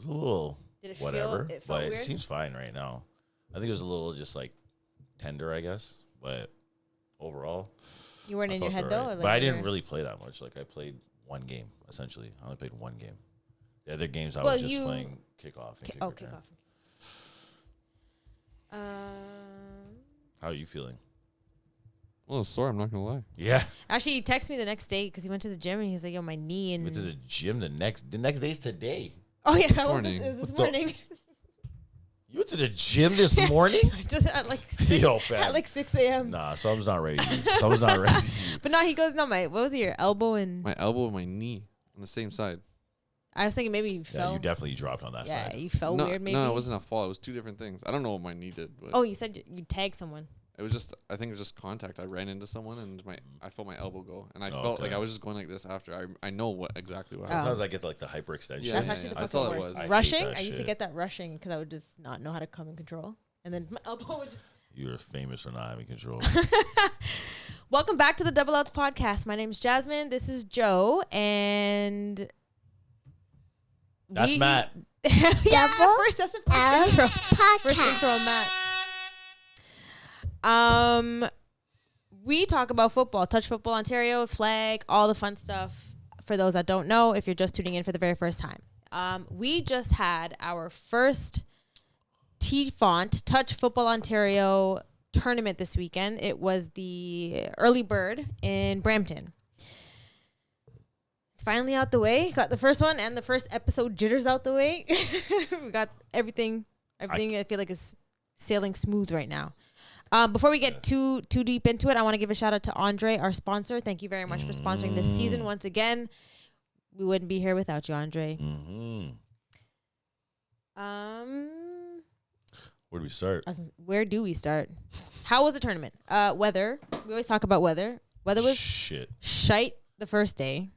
was a little whatever, it but weird? it seems fine right now. I think it was a little just like tender, I guess, but overall, You weren't I in your felt head alright. though. Or like But I you didn't were- really play that much. Like I played one game essentially. I only played one game. The other games I Well, was just you- playing kickoff. And kick return. kickoff. How are you feeling? Well, it's sore. I'm not gonna lie. Yeah. Actually, he texted me the next day because he went to the gym and he was like, "Yo, my knee and." Went to the gym the next day's today. Oh yeah, This that was morning. it was this What the- morning. You went to the gym this morning? Just at like 6, Yo, fam. at like 6 a.m. Nah, something's not ready. Something's not ready. But no, he goes, no, what was it, your elbow and My elbow and my knee on the same side. I was thinking maybe you Yeah, fell. you definitely dropped on that Yeah, side. you fell no, weird maybe. No, it wasn't a fall. It was two different things. I don't know what my knee did, but Oh, you said you tagged someone. it was just. I think it was just contact. I ran into someone and I felt my elbow go, and I felt Okay. like I was just going like this after. I know what exactly what Oh. happened. Sometimes I get like the hyperextension. Yeah, That's yeah, actually yeah. the That's fucking all it worst. was. I hate Rushing, that I used to shit. get that rushing because I would just not know how to come in control. And then my elbow would just... You're famous for not having control. Welcome back to the Double Outs podcast. My name is Jasmine. This is Joe. And... That's Matt. yeah, Double first, that's the first intro. First intro, Matt. We talk about football, touch football, Ontario, flag, all the fun stuff. For those that don't know, if you're just tuning in for the very first time, we just had our first TFONT Touch Football Ontario tournament this weekend. It was the early bird in Brampton. It's finally out the way. Got the first one and the first episode jitters out the way. We got everything. I feel like is sailing smooth right now. Before we get too deep into it, I want to give a shout out to Andre, our sponsor. Thank you very much for sponsoring this season once again. We wouldn't be here without you, Andre. Mm-hmm. Where do we start? Where do we start? How was the tournament? Weather. We always talk about weather. Weather was Shit. shite the first day.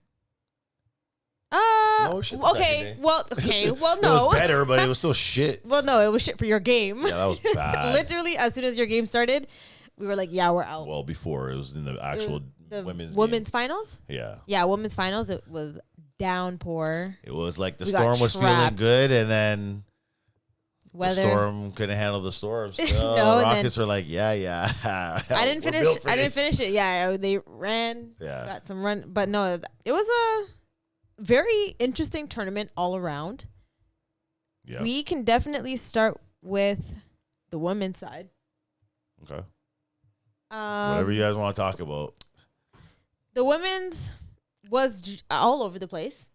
No, shit the second okay. day. Well, okay. Well, It no. was better, but it was still shit. Well, no, it was shit for your game. Yeah, that was bad. Literally, as soon as your game started, we were like, yeah, we're out. Well, before it was in the actual The women's game. finals? Yeah. Yeah, women's finals. It was downpour. It was like the We got storm was feeling trapped. good, and then Weather. the storm couldn't handle the storm. Still, No, and Rockets were like, yeah. I didn't finish. I didn't finish it. Yeah, they ran. Yeah. Got some run, but no, it was a very interesting tournament all around. Yeah. We can definitely start with the women's side. Okay. Whatever you guys want to talk about. The women's was all over the place.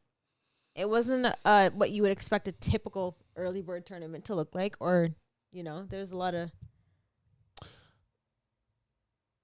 It wasn't what you would expect a typical early bird tournament to look like, or there's a lot of.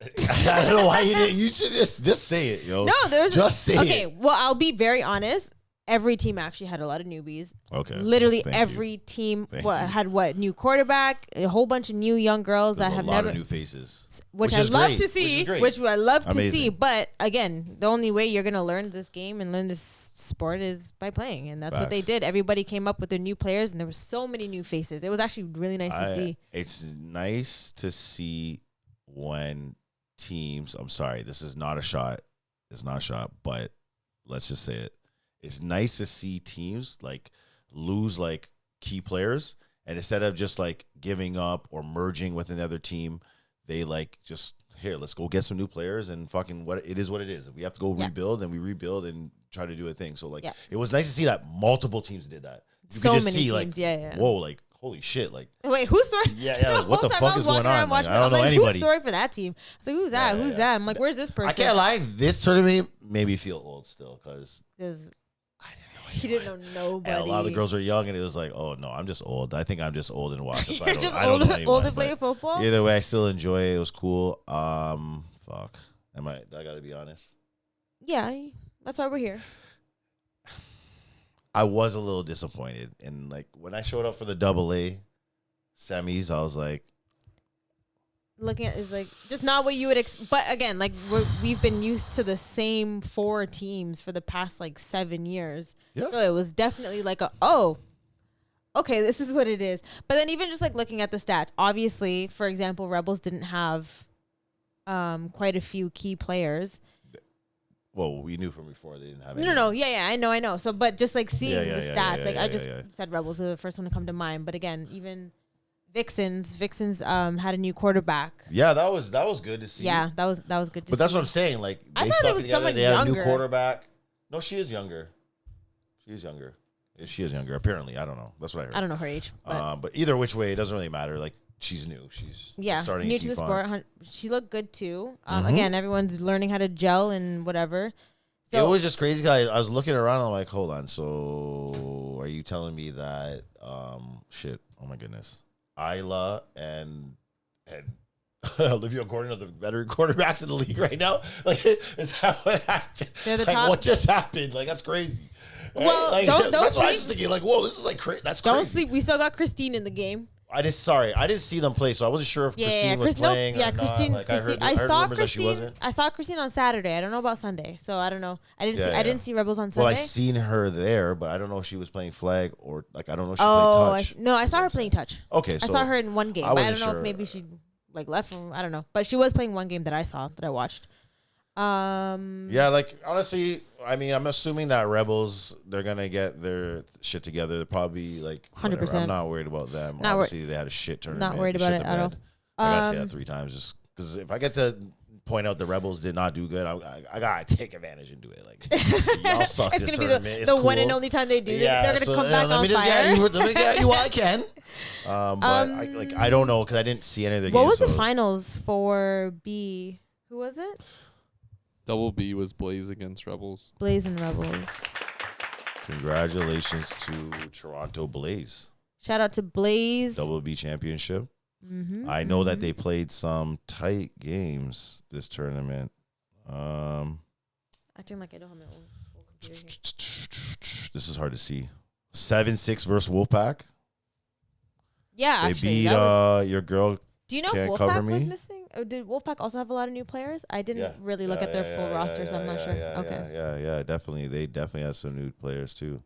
I don't know why you didn't. You should just say it, yo. No, there's just say okay. it. Well, I'll be very honest. Every team actually had a lot of newbies. Okay. Literally Thank every you. team Thank you. had new quarterback, a whole bunch of new young girls There's that a have lot never, of new faces, which I is love great, to which see, is great. which I love to see. Amazing. But again, the only way you're gonna learn this game and learn this sport is by playing, and that's what they Facts. did. Everybody came up with their new players, and there were so many new faces. It was actually really nice to see. It's nice to see when teams. I'm sorry, this is not a shot. It's not a shot, but let's just say it. It's nice to see teams like lose like key players, and instead of just like giving up or merging with another team, they like just here, let's go get some new players and fucking what it is what it is. If we have to go Yeah. rebuild, and we rebuild and try to do a thing. So like Yeah. it was nice to see that multiple teams did that. You So could just many see teams, like yeah. whoa, like holy shit, like Wait, whose story? Yeah, yeah, like, what whole the time fuck I was is going walking around on? Like, watching I don't I'm know like, anybody. Whose story for that team? I was like, who's that? Yeah, Who's yeah. that? I'm like, where's this person? I can't lie, this tournament made me feel old still because 'Cause I didn't know he didn't know nobody. And a lot of the girls were young, and it was like, oh no, I'm just old. I think I'm just old and watch. You're just old to play football. Either way, I still enjoy it. It was cool. Fuck. I gotta be honest. Yeah, that's why we're here. I was a little disappointed, and like when I showed up for the AA semis, I was like, Looking at is like just not what you would but again, like we've been used to the same 4 teams for the past like 7 years. Yeah. So it was definitely like okay, this is what it is. But then even just like looking at the stats, obviously, for example, Rebels didn't have quite a few key players. Well, we knew from before they didn't have any. No. Yeah. I know. So, but just like seeing the stats, I just yeah. said Rebels are the first one to come to mind. But again, even Vixens had a new quarterback. Yeah, that was good to see. Yeah, that was good to see. But that's what I'm saying. Like, I they thought stuck it was together. someone They had a new younger. quarterback. No, she is younger. She is younger. Apparently. I don't know. That's what I heard. I don't know her age. But either which way, it doesn't really matter. Like, she's new. She's starting new at to the TFONT. sport. She looked good too. Again, everyone's learning how to gel and whatever. So It was just crazy. I was looking around. I'm like, hold on. So, are you telling me that? Shit. Oh my goodness. Isla and Olivia Gordon are the veteran quarterbacks in the league right now. Like, is that what happened? They're the Like, top. what just happened? Like, that's crazy. Right? Well, like, don't that's what I sleep. was thinking. Like, whoa, this is like that's crazy. Don't sleep. We still got Christine in the game. I didn't see them play, so I wasn't sure if Christine was playing. Or Christine. not. Like, Christine. I heard saw rumors that she Christine. wasn't. I saw Christine on Saturday. I don't know about Sunday, so I don't know. I didn't see Rebels on Sunday. Well, I seen her there, but I don't know if she was playing flag or like I don't know if she Oh, played touch. I saw her playing touch. Okay, so I saw her in one game. I But I wasn't don't know sure. if maybe she like left from. I don't know, but she was playing one game that I watched. Yeah, like honestly, I mean, I'm assuming that Rebels they're gonna get their shit together. They're probably like 100%. I'm not worried about them. Not Obviously, they had a shit tournament. Not worried They about shit it the at all. bed. I gotta say that 3 times just because if I get to point out the Rebels did not do good, I gotta take advantage and do it. Like y'all suck. It's this gonna be tournament. It's the one cool. and only time they do. Yeah, They're gonna so, come back let on me just fire. let me get you while I can. But I don't know because I didn't see any of the games. What was the so- finals for B? Who was it? Double B was Blaze against Rebels. Blaze and Rebels. Congratulations to Toronto Blaze. Shout out to Blaze. Double B championship. Mm-hmm, I know that they played some tight games this tournament. Acting like I don't have my own full computer here. This is hard to see. 7-6 versus Wolfpack. Yeah, They actually, beat that was, your girl. do you know if Can't Cover Wolfpack was Me? missing? Or did Wolfpack also have a lot of new players? I didn't really look at their full roster, so I'm not sure. Okay. Yeah, definitely. They definitely had some new players too.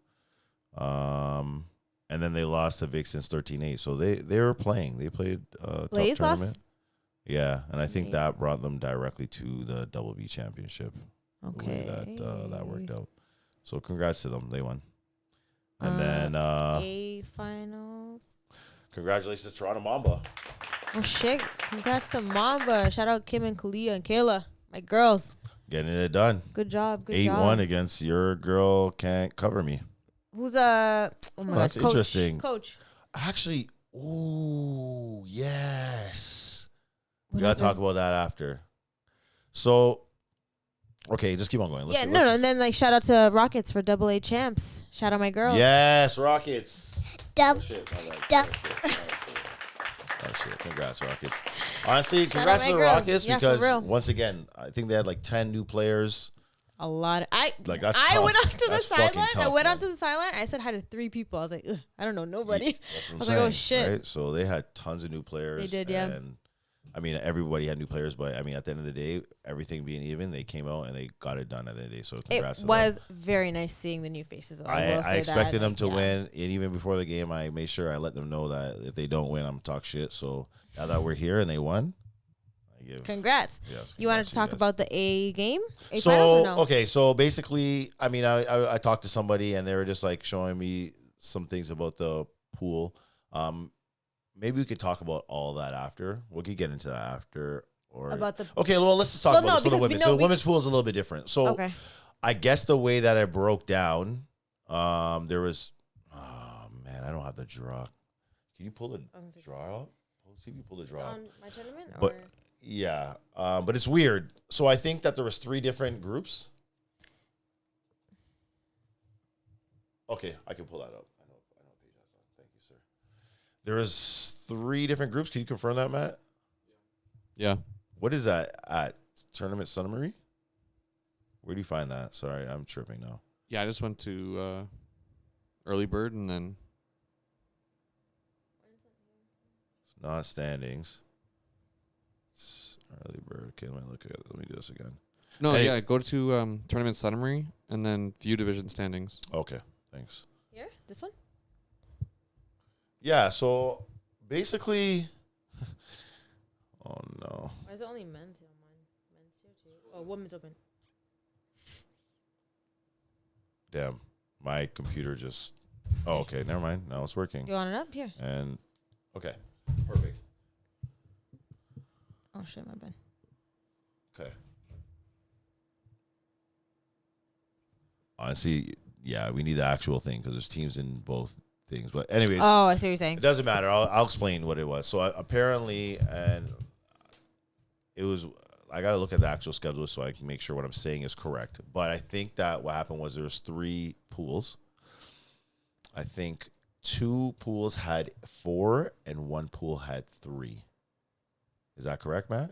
And then they lost to Vixens 13-8. So they were playing. They played a Blaze tough tournament. lost? Yeah, and I think that brought them directly to the Double B championship. The way Okay. that worked out. So congrats to them. They won. And then A finals. congratulations to Toronto Mamba. Oh shit! Congrats to Mamba. Shout out Kim and Kalia and Kayla, my girls. Getting it done. Good job. Good 8-1 job. against your girl can't cover me. Who's oh my god, that's coach. interesting. Coach. Actually, ooh, yes. We What gotta talk happened? about that after. So, okay, just keep on going. Yeah, no, and then like shout out to Rockets for AA champs. Shout out my girls. Yes, Rockets. Dub. Oh, shit, my bad. Dub. Oh, shit. Congrats, Rockets. Honestly, Shout out congrats my to the girls. Rockets Yeah, for because real. once again, I think they had like 10 new players. A lot. I That's I tough. went onto the That's fucking sideline. I tough, went man. onto the sideline. I said hi to 3 people. I was like, ugh, I don't know nobody. That's what I'm I was saying, like, oh, shit. Right? So they had tons of new players. They did, yeah. And I mean, everybody had new players, but I mean, at the end of the day, everything being even, they came out and they got it done at the end of the day. So It congrats to them. was very nice seeing the new faces. I expected them to yeah. win, and even before the game, I made sure I let them know that if they don't win, I'm gonna talk shit. So now that we're here and they won, I give. Congrats. Yes, You wanted congrats to you talk guys. about the A game? A So finals or no? okay, so basically, I mean, I talked to somebody and they were just like showing me some things about the pool. Maybe we could talk about all that after. We could get into that after. Or About the okay, well, let's just talk Well, about no, this for the because we women. know So the we- women's pool is a little bit different. So okay. I guess the way that I broke down, there was, oh man, I don't have the draw. Can you pull the draw out? See if you pull the draw. out. On my tournament, But- or Yeah, but it's weird. So I think that there was 3 different groups. Okay, I can pull that up. I know what page that's on. Thank you, sir. There was 3 different groups. Can you confirm that, Matt? Yeah. What is that at Tournament Summary? Where do you find that? Sorry, I'm tripping now. Yeah, I just went to Early Bird and then It's not standings. It's early bird. Okay, let me look at it. Let me do this again. no, Hey. yeah, go to tournament summary and then view division standings. Okay, thanks. here, this one. Yeah, so basically, oh no. Why is it only men's here on mine? Men's here too. Oh, women's open. Damn, my computer just. Oh, okay. Never mind. Now it's working. You want it up here? And okay, perfect. Oh shit, my bad. Okay. Honestly, yeah, we need the actual thing because there's teams in both things. But anyways, Oh, I see what you're saying. it doesn't matter. I'll explain what it was. So apparently, and it was. I got to look at the actual schedule so I can make sure what I'm saying is correct. But I think that what happened was there's 3 pools. I think 2 pools had 4 and 1 pool had 3. Is that correct, Matt?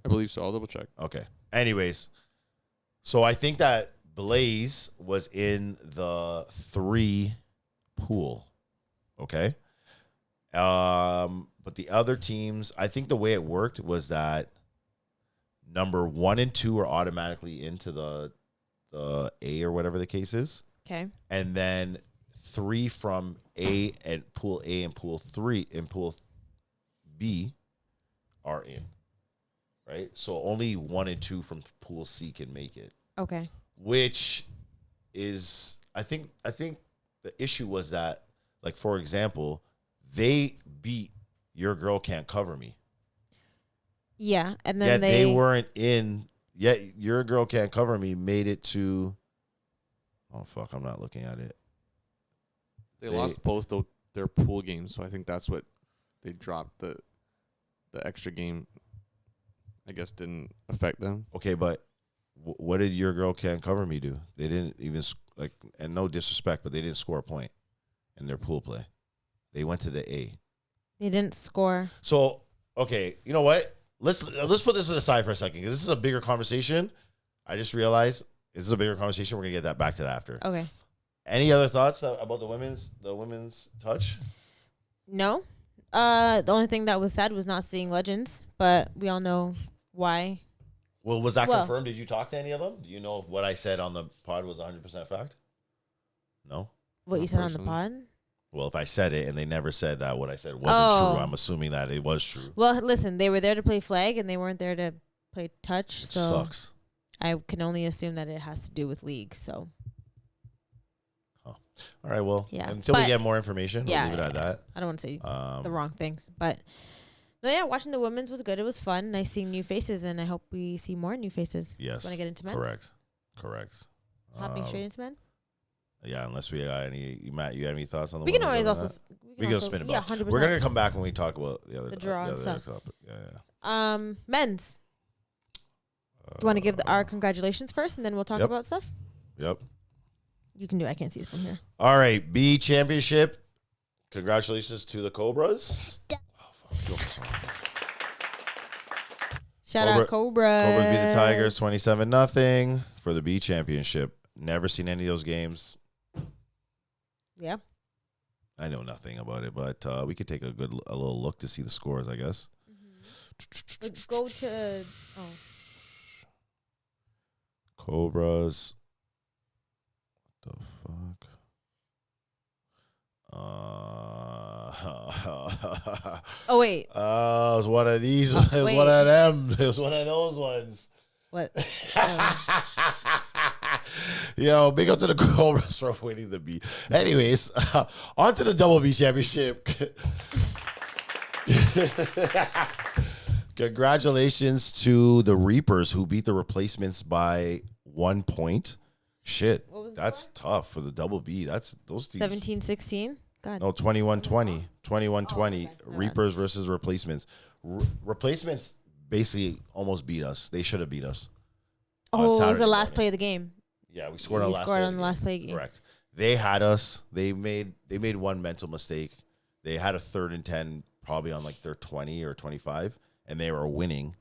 I believe so. I'll double check. Okay. Anyways, so I think that Blaze was in the 3 pool. Okay. But the other teams, I think the way it worked was that number 1 and 2 are automatically into the A or whatever the case is. Okay. And then 3 from A and pool pool 3 and pool B are in. Right? So only 1 and 2 from pool C can make it. Okay. Which is I think the issue was that, like, for example, they beat Your Girl Can't Cover Me. Yeah, and then Yet they weren't in. Yet Your Girl Can't Cover Me made it to. Oh fuck! I'm not looking at it. They lost both their pool games, so I think that's what they dropped. The extra game, I guess, didn't affect them. Okay, but what did Your Girl Can't Cover Me do? They didn't even and no disrespect, but they didn't score a point in their pool play. They went to the A. They didn't score. So okay, you know what? Let's put this aside for a second because this is a bigger conversation. I just realized this is a bigger conversation. We're gonna get that back to that after. Okay. Any other thoughts about the women's touch? No. The only thing that was sad was not seeing Legends, but we all know why. Well, was that confirmed? Did you talk to any of them? Do you know if what I said on the pod was 100% fact? No? What you said on the pod? Well, if I said it and they never said that what I said wasn't true, I'm assuming that it was true. Well, listen, they were there to play flag and they weren't there to play touch. So sucks. I can only assume that it has to do with league. So. Oh. All right. Well, yeah. Until we get more information, we'll leave it at that. I don't want to say the wrong things, but yeah, watching the women's was good. It was fun. Nice seeing new faces, and I hope we see more new faces. Yes. Want to get into men's? Correct. Hopping straight into men. Yeah, unless we got Matt, you got any thoughts on the? We can always also we can spin it back. 100%. We're gonna come back when we talk about the draw and stuff. Topic. Yeah. Men's. Do you want to give our congratulations first, and then we'll talk about stuff? Yep. You can do it. I can't see it from here. All right, B championship. Congratulations to the Cobras. Shout out Cobras. Cobras beat the Tigers 27-0 for the B championship. Never seen any of those games. Yeah. I know nothing about it, but we could take a little look to see the scores, I guess. Let's go to Cobras. What the fuck? Oh wait. It was one of these. It was one of them. It was one of those ones. What? Yo, big up to the Cobras for winning the B. Anyways, on to the double B championship. Congratulations to the Reapers who beat the Replacements by 1 point. Shit, that's tough for the double B. That's those teams. 17-16. God. No, 21-20. 21-20. Oh, Reapers versus Replacements. Replacements basically almost beat us. They should have beat us. Oh, it was the last play of the game. Yeah, we scored on the last play of the game. Correct. They had us. They made one mental mistake. They had a 3rd and 10 probably on like their 20 or 25, and they were winning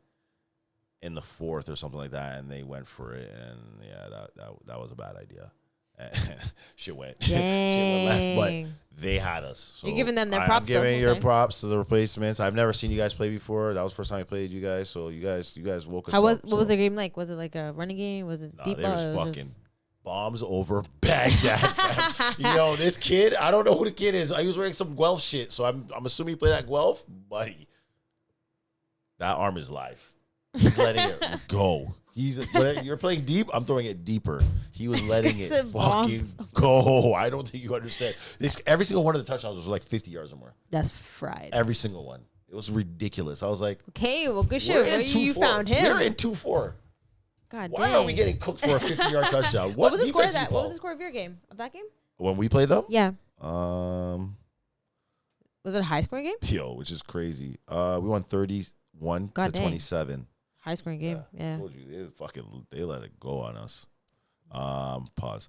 in the 4th or something like that, and they went for it, and yeah, that was a bad idea. Shit went left, but they had us. So you're giving them their props. I'm giving your props to the Replacements. I've never seen you guys play before. That was the first time I played you guys. So you guys woke us up. What was the game like? Was it like a running game? Was it deep? There was fucking bombs over Baghdad. Fam. Yo, this kid, I don't know who the kid is. He was wearing some Guelph shit, so I'm assuming he played at Guelph, buddy. That arm is live. He's letting it go. You're playing deep. I'm throwing it deeper. He was letting it Six fucking bombs. go. I don't think you understand. Every single one of the touchdowns was like 50 yards or more. That's fried. Every single one. It was ridiculous. I was like, Okay, well, good shit. we're Where in you 2-4. found him? We're in 2-4. God Why dang. are we getting cooked for a 50-yard touchdown? What was the score of defense that? you What call? was the score of your game? Of that game? When we played them? Yeah. Was it a high scoring game? Yo, which is crazy. We won 31 God to dang. 27. High scoring game. I Yeah. told you, they let it go on us. Pause.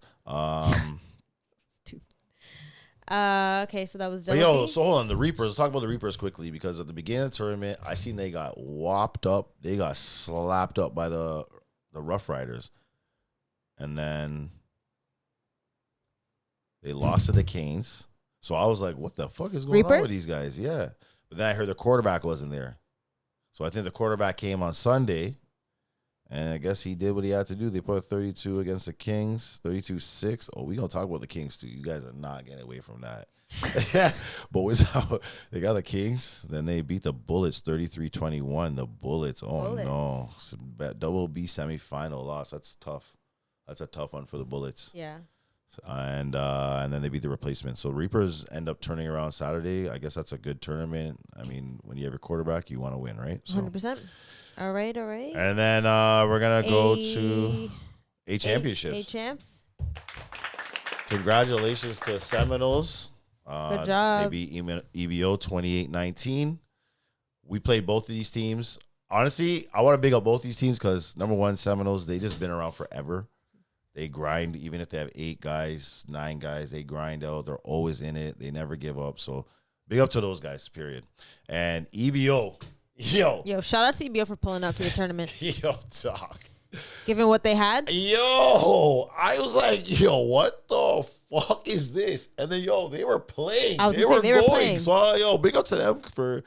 Okay, so that was But double yo, B. so hold on. The Reapers, let's talk about the Reapers quickly because at the beginning of the tournament, I seen they got whopped up. They got slapped up by the Rough Riders. And then they lost to the Canes. So I was like, what the fuck is going on Reapers? with these guys? Yeah. But then I heard the quarterback wasn't there. So I think the quarterback came on Sunday. And I guess he did what he had to do. They put a 32 against the Kings, 32-6. Oh, we going to talk about the Kings, too. You guys are not getting away from that. But they got the Kings. Then they beat the Bullets, 33-21. The Bullets, no. Double B semifinal loss. That's tough. That's a tough one for the Bullets. Yeah. And then they beat the replacement. So Reapers end up turning around Saturday. I guess that's a good tournament. I mean, when you have your quarterback, you want to win, right? So. 100%. All right. And then we're going to go to A Championships. A Champs. Congratulations to Seminoles. Good job. They beat EBO 28-19. We played both of these teams. Honestly, I want to big up both these teams because, number one, Seminoles, they just been around forever. They grind, even if they have 8 guys, 9 guys, they grind out. They're always in it. They never give up. So big up to those guys, period. And EBO, yo, shout out to EBO for pulling up to the tournament. yo, dog. Given what they had. Yo, I was like, yo, what the fuck is this? And then, they were playing. I was gonna say, they were playing. So, big up to them for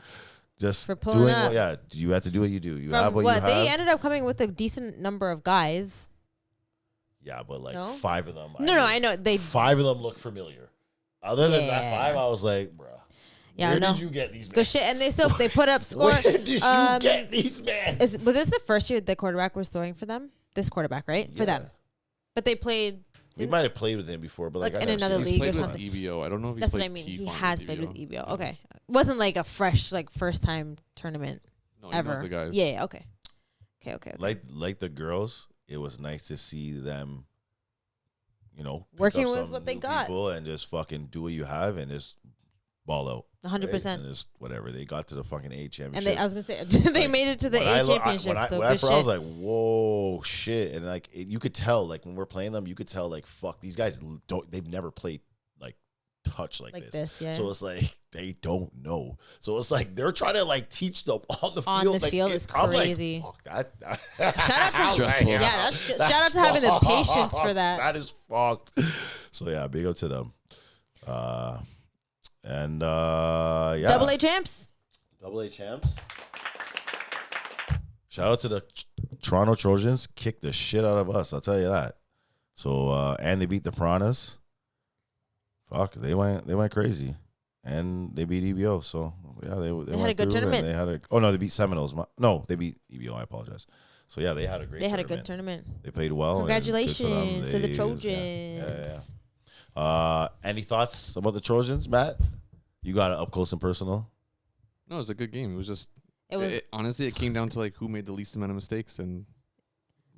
just pulling doing up. Yeah, you have to do what you do. You From have what you have. They ended up coming with a decent number of guys. Yeah, but like No? 5 of them. I know. 5 of them look familiar. Other than that Yeah. 5, I was like, bruh. Yeah, where no. did you get these men? Good shit. And they put up score. Where did you get these men? Was this the first year the quarterback was throwing for them? This quarterback, right? For them. But they played. We might have played with him before, but like Like I in never another seen He's league or played with something. EBO. I don't know if he's That's what played I mean. He TFONT has with played with EBO. EBO. Okay. Wasn't like a fresh, like first time tournament No, he ever. knows the guys. Yeah, okay. Okay. Like the girls, it was nice to see them, pick Working up with some what they new got. people and just fucking do what you have and just ball out. 100%. And just whatever. They got to the fucking A championship. And I was gonna say they made it to the A championship. So when I good shit. was like, whoa, shit, and like you could tell, like when we're playing them, you could tell, like fuck, these guys they've never played like touch like this. Yeah. So it's like they don't know. So it's like they're trying to like teach them on the On field. the like, field is I'm crazy. like, fuck that. Shout out to Stressful. shout out to having the patience for that. That is fucked. So yeah, big up to them. Yeah. Double A champs. Double A champs. Shout out to the Toronto Trojans. Kicked the shit out of us. I'll tell you that. So and they beat the Piranhas. Fuck, they went crazy, and they beat EBO. So yeah, they had a went good through, tournament. and they beat Seminoles. No, they beat EBO. I apologize. So yeah, they had a great. They had a good tournament. They played well. and good for them. Congratulations to the They- Trojans. Yeah. Any thoughts about the Trojans, Matt? You got it up close and personal. No, it was a good game. It was just. It was. Honestly, it came down to like who made the least amount of mistakes, and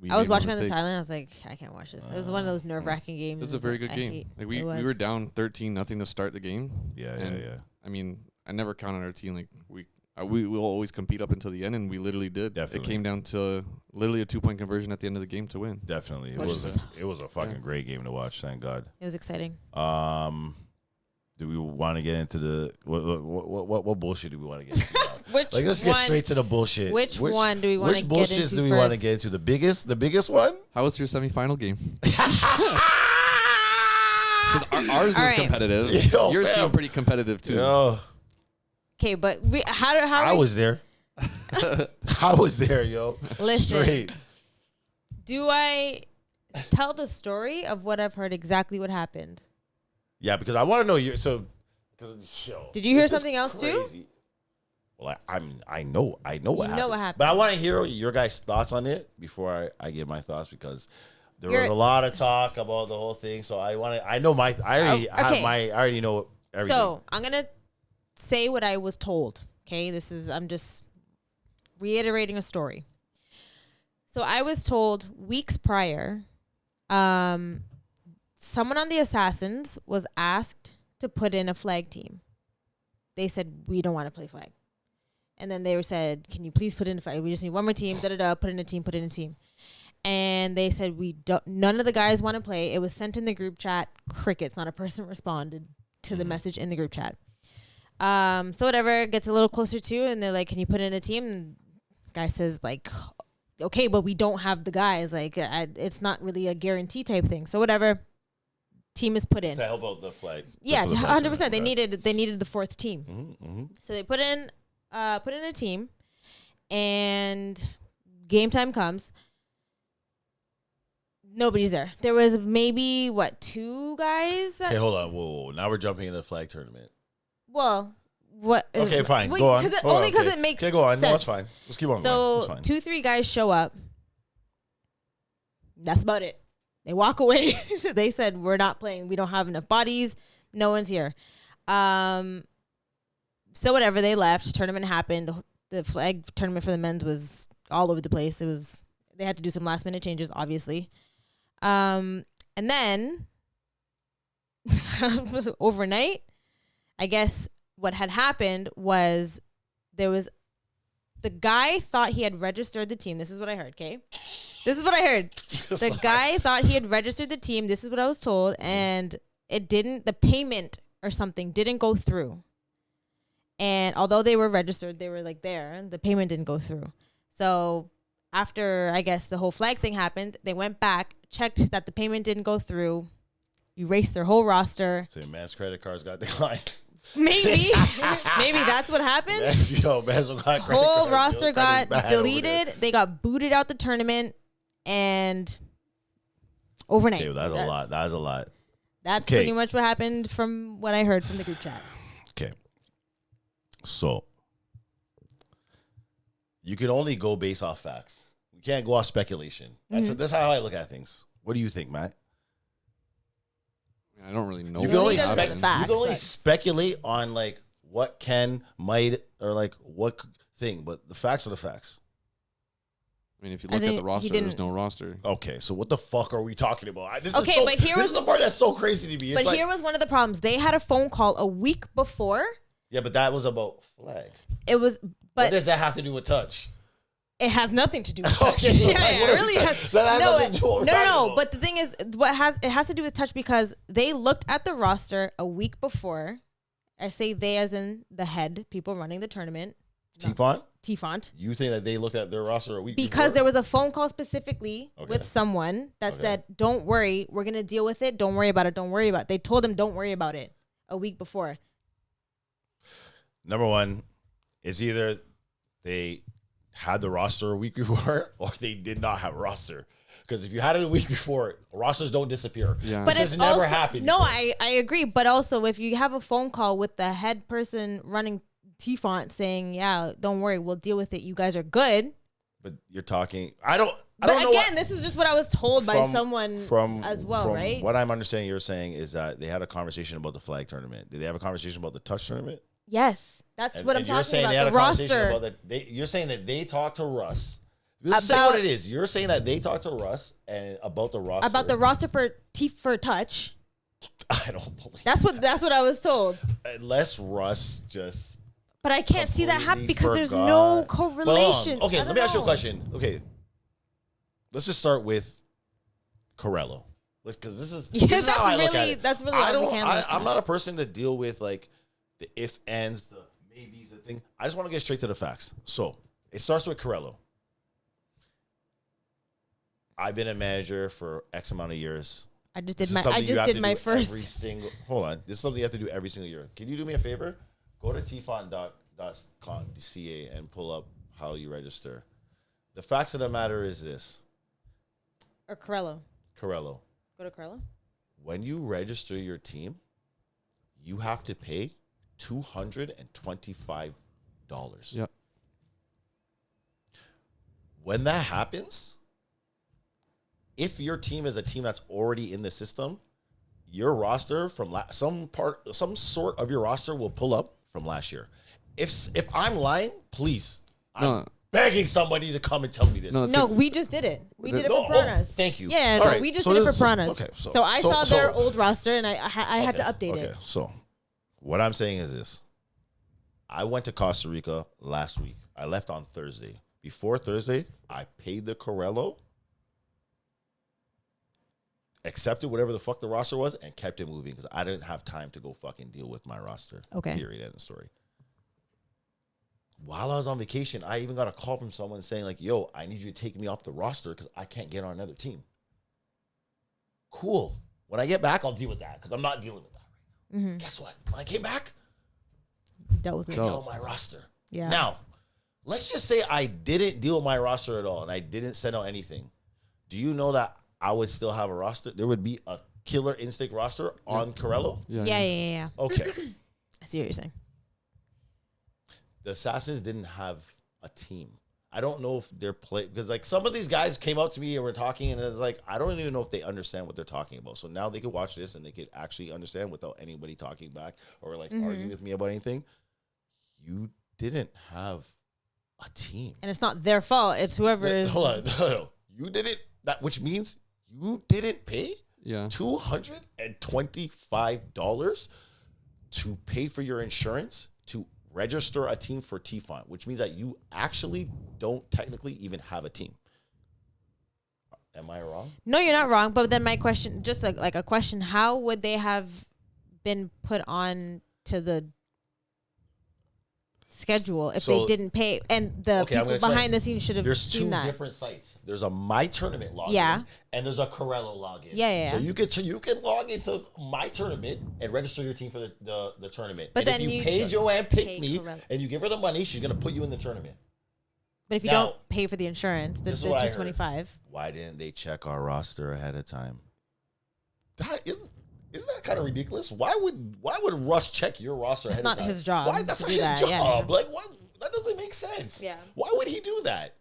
I was made more watching on the mistakes. sideline. I was like, I can't watch this. It was one of those nerve-wracking games. It was a very good game. Like we were down 13-0 to start the game. Yeah. I mean, I never count on our team. Like we will always compete up until the end, and we literally did. Definitely. It came down to literally a 2-point conversion at the end of the game to win. Definitely, it Which was is- a fucking great game to watch. Thank God. It was exciting. Do we want to get into the what bullshit do we want to get into? Now? Which Like, let's get straight to the bullshit. Which one do we want to Which get bullshits into do we want to first? get into? The biggest one? How was your semifinal game? Because ours was right. competitive. Yo, Yours fam. seemed pretty competitive too. Yo, Okay, but how I was there. I was there, yo. Listen. Straight. do I tell the story of what I've heard exactly what happened? Yeah, because I want to know your yo, Did you hear this is something else too? crazy. Well, I mean, I know what happened. know what happened. But I want to hear your guys' thoughts on it before I give my thoughts because There was a lot of talk about the whole thing, so I already know everything. So I'm gonna say what I was told. Okay, I'm just reiterating a story. So I was told weeks prior, someone on the Assassins was asked to put in a flag team. They said, we don't want to play flag. And then they said, can you please put in a flag? We just need one more team, put in a team. And they said, none of the guys want to play. It was sent in the group chat. Crickets, not a person responded to the message in the group chat. So whatever, gets a little closer to, and they're like, can you put in a team? And guy says, like, okay, but we don't have the guys. Like, it's not really a guarantee type thing. So whatever, team is put in. To help out the flag. Yeah, 100%. They needed the fourth team. Mm-hmm. So they put in a team, and game time comes. Nobody's there. There was maybe, 2 guys? Okay, hold on. Whoa. Now we're jumping into the flag tournament. Well, what? Okay, fine. Go on. Only because it makes sense. Okay, go on. No, that's fine. Let's keep on going. So 2-3 guys show up. That's about it. They walk away. They said, we're not playing. We don't have enough bodies. No one's here. So whatever, they left. Tournament happened. The flag tournament for the men's was all over the place. They had to do some last minute changes, obviously. And then overnight, I guess what had happened was the guy thought he had registered the team. This is what I heard, okay? This is what I heard. The guy thought he had registered the team. This is what I was told. And it didn't, the payment or something didn't go through. And although they were registered, they were like there, the payment didn't go through. So after, I guess, the whole flag thing happened, they went back, checked that the payment didn't go through, erased their whole roster. So man's credit cards got declined. Maybe that's what happened. Man's got whole roster got deleted. They got booted out the tournament, and overnight. Okay, well, that's a lot. That is a lot. That's pretty much what happened from what I heard from the group chat. Okay. So you can only go based off facts. We can't go off speculation. That's how I look at things. What do you think, Matt? I don't really know. You can only speculate on like what can, might, or like what thing, but the facts are the facts. I mean, if you look at the roster, there's no roster. Okay, so what the fuck are we talking about? This is the part that's so crazy to me. But here was one of the problems. They had a phone call a week before. Yeah, but that was about flag. It was, but what does that have to do with touch? It has nothing to do with touch. Okay, so it really has. No. But the thing is, it has to do with touch because they looked at the roster a week before. I say they as in the head people running the tournament. TFONT? TFONT. You think that they looked at their roster a week because before? there was a phone call specifically with someone that said, "Don't worry, we're gonna deal with it. Don't worry about it. Don't worry about it." They told him, "Don't worry about it," a week before. Number one, it's either they had the roster a week before or they did not have a roster. Because if you had it a week before, rosters don't disappear. Yeah. But it's never happened. No, I agree. But also, if you have a phone call with the head person running TFONT saying, "Yeah, don't worry, we'll deal with it. You guys are good." But you're talking. I don't But know. Again, this is just what I was told by someone as well, from right? What I'm understanding you're saying is that they had a conversation about the flag tournament. Did they have a conversation about the touch tournament? Yes, that's what I'm talking about. The roster. You're saying that they talked to Russ. Let's say what it is. You're saying that they talked to Russ and about the roster. About the roster for touch. I don't believe that's what I was told. Unless Russ just. But I can't see that happen because there's no correlation. Okay, let me ask you a question. Okay, let's just start with Corello. Because this is how I look at it. That's really. I'm not a person to deal with like the if ands, the maybes, the thing. I just want to get straight to the facts. So it starts with Corello. I've been a manager for X amount of years. I just did my first. Hold on. This is something you have to do every single year. Can you do me a favor? Go to tfont.ca and pull up how you register. The facts of the matter is this. Or Corello. Corello. Go to Corello. When you register your team, you have to pay $225. Yep. When that happens, if your team is a team that's already in the system, your roster from some sort of your roster will pull up from last year. If I'm lying, please, I'm begging somebody to come and tell me this. No, we just did it. We did it for Piranhas. Thank you. Yeah, All no, right, we just so did it this for is- Piranhas. okay, So I saw their old roster, and I had to update it. Okay, so what I'm saying is this. I went to Costa Rica last week. I left on Thursday. Before Thursday, I paid the Corello, accepted whatever the fuck the roster was, and kept it moving because I didn't have time to go fucking deal with my roster. Okay. Period. End of story. While I was on vacation, I even got a call from someone saying like, yo, I need you to take me off the roster because I can't get on another team. Cool. When I get back, I'll deal with that because I'm not dealing with that right now. Mm-hmm. Guess what? When I came back, That was I it. dealt with my roster. Yeah. Now, let's just say I didn't deal with my roster at all and I didn't send out anything. Do you know that I would still have a roster? There would be a killer instinct roster on Corello? Yeah. Okay. I see what you're saying. The Assassins didn't have a team. I don't know if they're because like some of these guys came up to me and were talking and it's like, I don't even know if they understand what they're talking about. So now they could watch this and they could actually understand without anybody talking back or like arguing with me about anything. You didn't have a team. And it's not their fault. It's whoever's. Hold on. No. You didn't, which means you didn't pay $225 to pay for your insurance to register a team for TFONT, which means that you actually don't technically even have a team. Am I wrong? No, you're not wrong. But then my question, just like a question, how would they have been put on to the schedule if they didn't pay? And the people behind the scenes should have seen that. There's two different sites. There's a My Tournament login, and there's a Corello login. Yeah. So you can log into My Tournament and register your team for the tournament. But and then if you you pay Joanne Pickney Corello. and you give her the money, she's gonna put you in the tournament. But if you Now, don't pay for the insurance, the this is what I heard. $225. Why didn't they check our roster ahead of time? That isn't that kind of ridiculous? Why would Russ check your roster ahead of time? It's not his job. Why? That's to not do his that. job. Yeah. Like what? That doesn't make sense. Yeah. Why would he do that?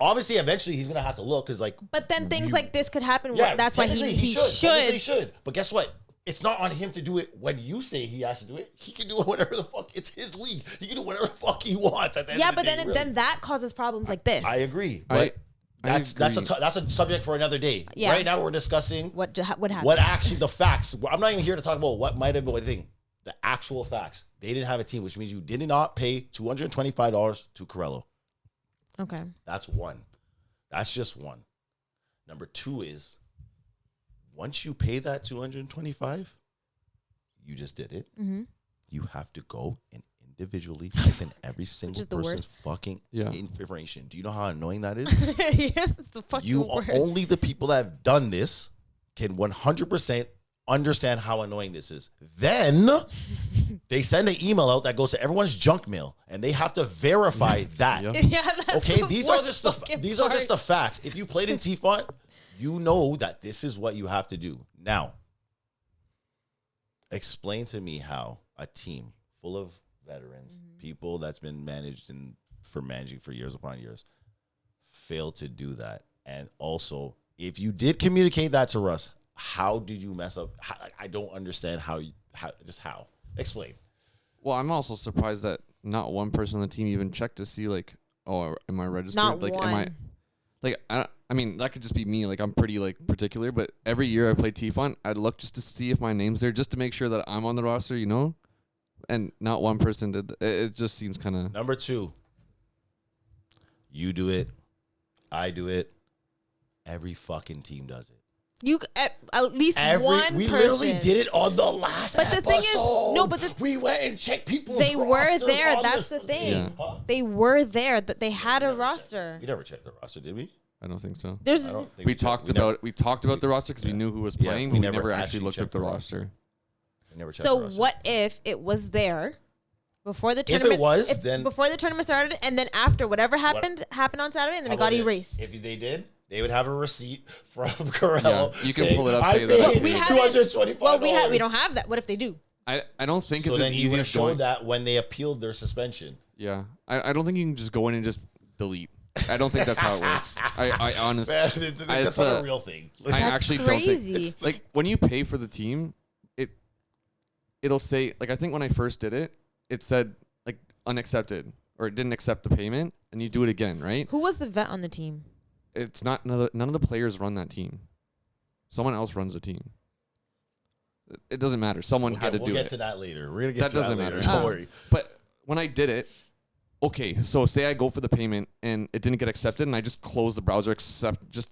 Obviously, eventually he's gonna have to look because like. But then things like this could happen. Yeah, That's why he Technically he should. should. But guess what? It's not on him to do it when you say he has to do it. He can do it whatever the fuck. It's his league. He can do whatever the fuck he wants. At the end of the day, really. Then that causes problems like this. I agree, but that's a subject for another day. Yeah. Right now we're discussing what happened. what actually the facts. I'm not even here to talk about what might have been what thing. The actual facts. They didn't have a team, which means you did not pay $225 to Corello. Okay. That's one. That's just one. Number two is once you pay that $225, you just did it. Mm-hmm. You have to go and individually type in every single person's fucking information. Do you know how annoying that is? Yes, it's the fucking worst. Only the people that have done this can 100% understand how annoying this is. Then they send an email out that goes to everyone's junk mail, and they have to verify that. Yeah, that's Okay, the these are worst just the facts. If you played in TFONT, you know that this is what you have to do. Now, explain to me how a team full of veterans, people that's been managing for years upon years, failed to do that. And also, if you did communicate that to Russ, how did you mess up? I don't understand how. Explain. Well, I'm also surprised that not one person on the team even checked to see like, oh, am I registered? Not like, one. am I? Like, I mean, that could just be me. Like, I'm pretty like particular, but every year I play TFONT, I'd look just to see if my name's there, just to make sure that I'm on the roster, you know. And not one person did. It just seems kind of. Number two. You do it. I do it. Every fucking team does it. You at least one person. We literally did it on the last But the episode. thing is, we went and checked people's they were rosters there. on That's the thing. Yeah. Huh? They were there. That they had a roster. We never checked the roster, did we? I don't think so. There's I don't think We talked about the roster because we knew who was Yeah, playing, we but we never never actually actually looked checked up the the roster. We never checked so the roster. what if it was there before the If tournament? it was, then before the tournament started, and then after whatever happened on Saturday, and then How it got about this? erased. If they did, they would have a receipt from Corello. Yeah, you can saying, pull it up, I say that. paid But we haven't- $225. Well, we don't have that. What if they do? I don't think So it's then as he easy would as have going. showed that when they appealed their suspension. Yeah, I don't think you can just go in and just delete. I don't think that's how it works. I honestly, That's not a real thing. I That's actually crazy. don't think like when you pay for the team, it'll say like I think when I first did it, it said like unaccepted or it didn't accept the payment, and you do it again, right? Who was the vet on the team? It's not none of the players run that team. Someone else runs the team. It doesn't matter. Someone had to do it. We'll get to that later. We're gonna get That to that doesn't later. matter. Don't worry. But when I did it, okay, so say I go for the payment and it didn't get accepted, and I just close the browser, just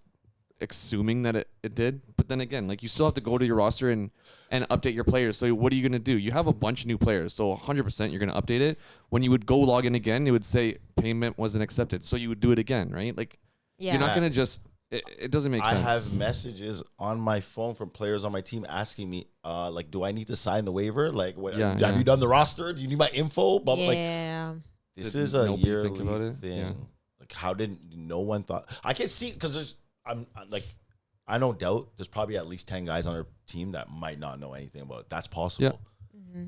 assuming that it did. But then again, like you still have to go to your roster and update your players. So what are you gonna do? You have a bunch of new players, so 100% you're gonna update it. When you would go log in again, it would say payment wasn't accepted, so you would do it again, right? Like you're not gonna just. It doesn't make sense. I have messages on my phone from players on my team asking me, like, do I need to sign the waiver? Like, have you done the roster? Do you need my info? But Yeah. like, this Did is a nobody yearly think about it? thing. Yeah. Like, how did no one thought? I can see because I'm like, I don't doubt there's probably at least 10 guys on our team that might not know anything about it. That's possible. Mm-hmm.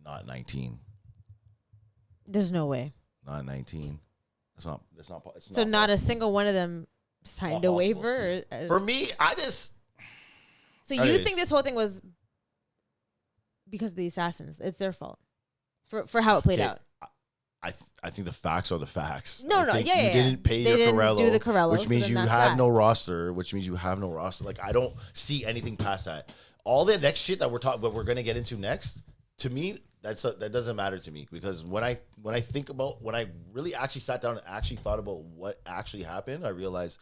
Not 19. There's no way. Not 19. It's not. So not a single one of them signed Not a possible. waiver. For me, I just. So you Anyways. think this whole thing was because of the assassins? It's their fault for how it played Okay, out. I think the facts are the facts. No, I no, think yeah, you yeah. didn't pay They your didn't Corello, do the Corello, which so means then you that's have that. no roster. Which means you have no roster. Like I don't see anything past that. All the next shit that we're gonna get into next. To me, that doesn't matter to me because when I really actually sat down and actually thought about what actually happened, I realized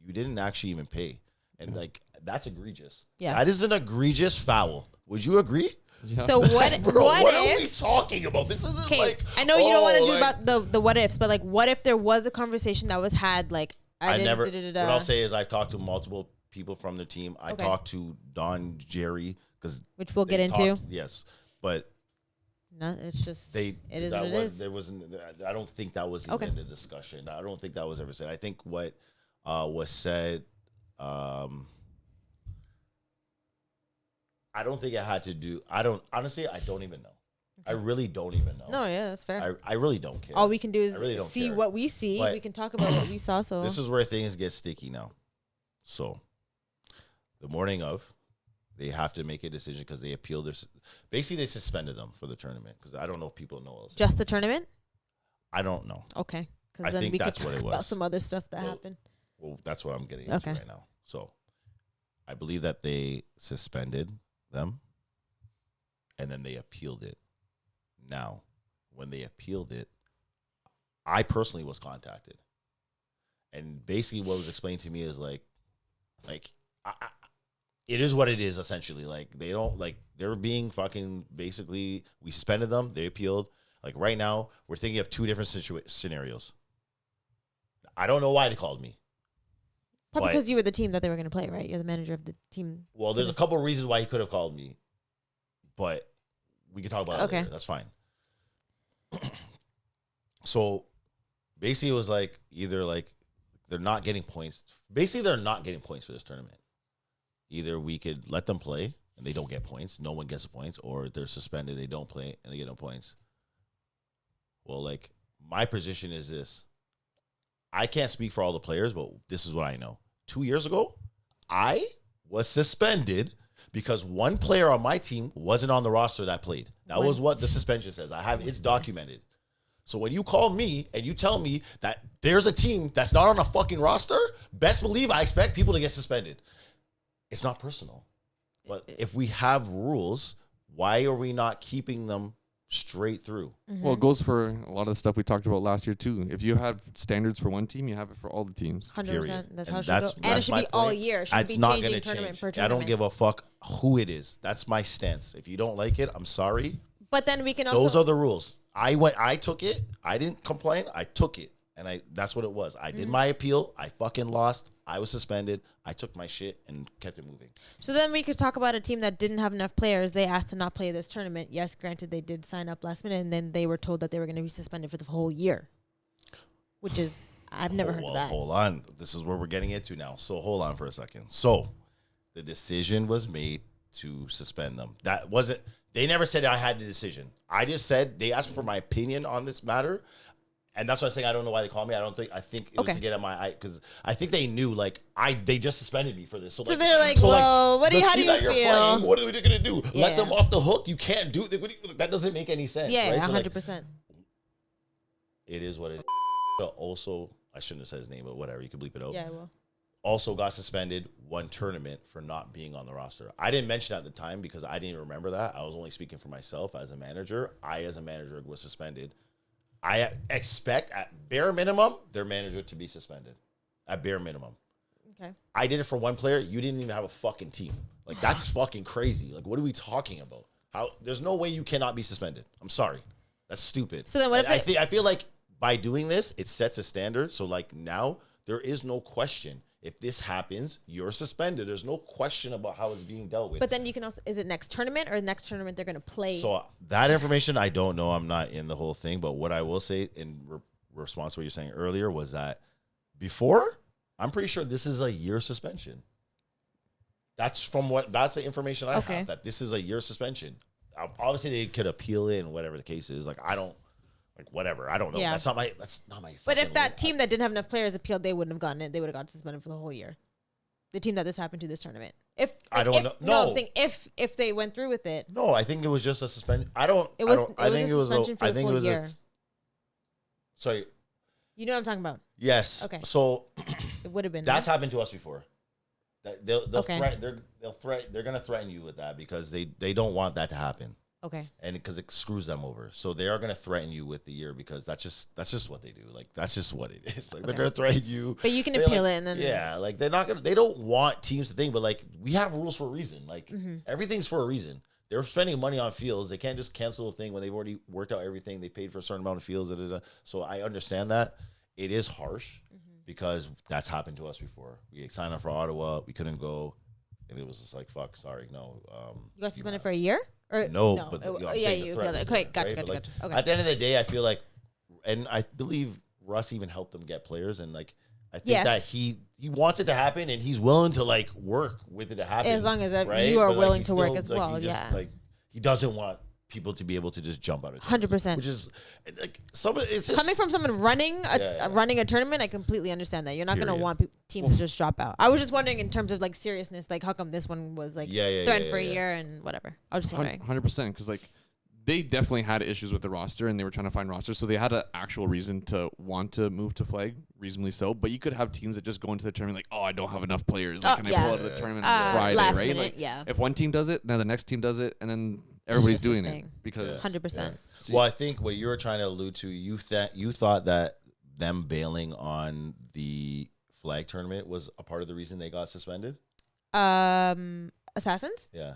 you didn't actually even pay, and like that's egregious. Yeah. That is an egregious foul. Would you agree? Yeah. So what? Bro, what are if? we talking about? This isn't Okay, like. I know you don't want to do like, about the what ifs, but like, what if there was a conversation that was had? Like, I didn't, never. da-da-da-da. What I'll say is I've talked to multiple people from the team. I Okay. talked to Don Gerry because Which we'll get into. Yes, but No, it's just it is that what it was is. there wasn't. I don't think that was Okay. even the discussion. I don't think that was ever said. I think what was said. I don't think it had to do. I don't honestly. I don't even know. I really don't even know. No, yeah, that's fair. I really don't care. All we can do is I really don't see care. what we see. But- We can talk about what we saw. So This is where things get sticky now. So, the morning of, they have to make a decision because they appealed their. Basically, they suspended them for the tournament because I don't know if people know else. just the tournament. I don't know. Okay, I because then think we could that's what talk it about was. some other stuff that Well, happened. Well, that's what I'm getting into Okay. right now. So, I believe that they suspended them, and then they appealed it. Now, when they appealed it, I personally was contacted, and basically what was explained to me is like it is what it is essentially. Like they don't like they're being fucking basically. We suspended them. They appealed. Like right now, we're thinking of two different scenarios. I don't know why they called me. Probably But- because you were the team that they were going to play, right? You're the manager of the team. Well, there's a Yes. couple of reasons why he could have called me, but we can talk about it Okay. later. That's fine. So basically, it was like either like they're not getting points. Basically, they're not getting points for this tournament. Either we could let them play and they don't get points, no one gets the points, or they're suspended, they don't play and they get no points. Well, like my position is this. I can't speak for all the players, but this is what I know. 2 years ago, I was suspended because one player on my team wasn't on the roster that played. That was what the suspension says. It's documented. So when you call me and you tell me that there's a team that's not on a fucking roster, best believe I expect people to get suspended. It's not personal. But if we have rules, why are we not keeping them straight through? Mm-hmm. Well, it goes for a lot of the stuff we talked about last year too. If you have standards for one team, you have it for all the teams. 100%. Period. That's And how it should that's- go. And it that's should my be all point. year. It shouldn't It's be not changing going to tournament change. per I tournament. don't give a fuck who it is. That's my stance. If you don't like it, I'm sorry. But then we can also. Those are the rules. I took it. I didn't complain. I took it. And that's what it was. I did my appeal. I fucking lost. I was suspended. I took my shit and kept it moving. So then we could talk about a team that didn't have enough players. They asked to not play this tournament. Yes, granted, they did sign up last minute, and then they were told that they were going to be suspended for the whole year, which is, I've never heard of that. Hold on. This is where we're getting into now. So hold on for a second. So the decision was made to suspend them. That wasn't, they never said I had the decision. I just said they asked for my opinion on this matter. And that's why I'm saying I don't know why they called me. I think it was to get at my eye because I think they knew they just suspended me for this. So they're like, well, how do you feel? What are we gonna do? Yeah. Let them off the hook? You can't do that. Doesn't make any sense. Yeah, right? 100%. It is what it is. But also, I shouldn't have said his name, but whatever. You can bleep it out. Yeah, I will. Also got suspended one tournament for not being on the roster. I didn't mention at the time because I didn't remember that. I was only speaking for myself as a manager. As a manager, was suspended. I expect at bare minimum their manager to be suspended. At bare minimum. Okay. I did it for one player. You didn't even have a fucking team. Like, that's fucking crazy. Like, what are we talking about? There's no way you cannot be suspended. I'm sorry. That's stupid. So then what if I feel like by doing this, it sets a standard. So like now there is no question. If this happens, you're suspended. There's no question about how it's being dealt with. But then you can also, is it next tournament or next tournament they're going to play? So that information, I don't know. I'm not in the whole thing. But what I will say in response to what you're saying earlier was that before, I'm pretty sure this is a year suspension. That's the information I have, that this is a year suspension. Obviously, they could appeal it and whatever the case is. Like, I don't, like, whatever. I don't know. Yeah. That's not my. But if that team that didn't have enough players appealed, they wouldn't have gotten it. They would have gotten suspended for the whole year. The team that this happened to this tournament. I don't know. No, I'm saying if they went through with it. No, I think it was just a suspension. I think it was a. Sorry. You know what I'm talking about? Yes. Okay. So it would have been. That's happened to us before. They'll threaten. They're gonna threaten you with that because they don't want that to happen. Okay. And because it screws them over, so they are gonna threaten you with the year because that's just what they do. Like that's just what it is. Like they're gonna threaten you. But you can appeal it and then like they're not gonna. They don't want teams to think, but like we have rules for a reason. Like everything's for a reason. They're spending money on fields. They can't just cancel a thing when they've already worked out everything. They paid for a certain amount of fields. So I understand that it is harsh because that's happened to us before. We signed up for Ottawa. We couldn't go. And it was just like, fuck, sorry, no. You got suspended for a year? Or no, but you appealed it. Okay, gotcha. Okay. At the end of the day, I feel like, and I believe Russ even helped them get players, and like I think that he wants it to happen, and he's willing to like work with it to happen. As long as you are willing to work as well, He doesn't want people to be able to just jump out of 100%, which is like it's just, coming from someone running a tournament. I completely understand that you're not going to want teams to just drop out. I was just wondering in terms of like seriousness, like how come this one was like threatened for a year and whatever. I was just wondering. 100%, because like they definitely had issues with the roster and they were trying to find rosters, so they had an actual reason to want to move to flag, reasonably so. But you could have teams that just go into the tournament like, oh, I don't have enough players. Like, can I pull out of the tournament on Friday, last right? Minute, like, if one team does it, now the next team does it, and then everybody's doing it because 100%. Well, I think what you were trying to allude to, you thought that them bailing on the flag tournament was a part of the reason they got suspended. Assassins? Yeah.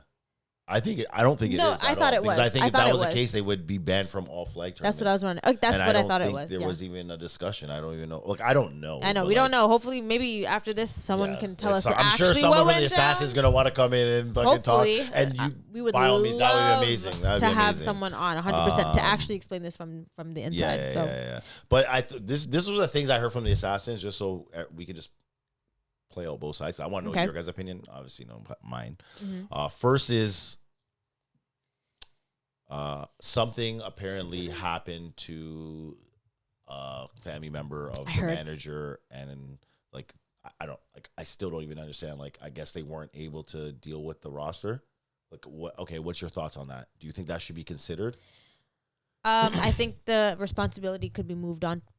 I don't think it is. No, I thought it was. I think if that was the case, they would be banned from all flag tournaments. That's what I was wondering. That's what I thought it was. There was even a discussion. I don't even know. Look, I don't know. I know. We don't know. Hopefully, maybe after this, someone can tell us I'm actually sure someone what from the went Assassins is going to want to come in and fucking talk. And we would by all means, that would be amazing. To have someone on 100% to actually explain this from the inside. Yeah. But this was the things I heard from the Assassins, just so we could just play out both sides. I want to know your guys' opinion. Obviously, mine. First is something apparently happened to a family member of the manager, and like I still don't even understand. Like, I guess they weren't able to deal with the roster. Like, what's your thoughts on that? Do you think that should be considered? I think the responsibility could be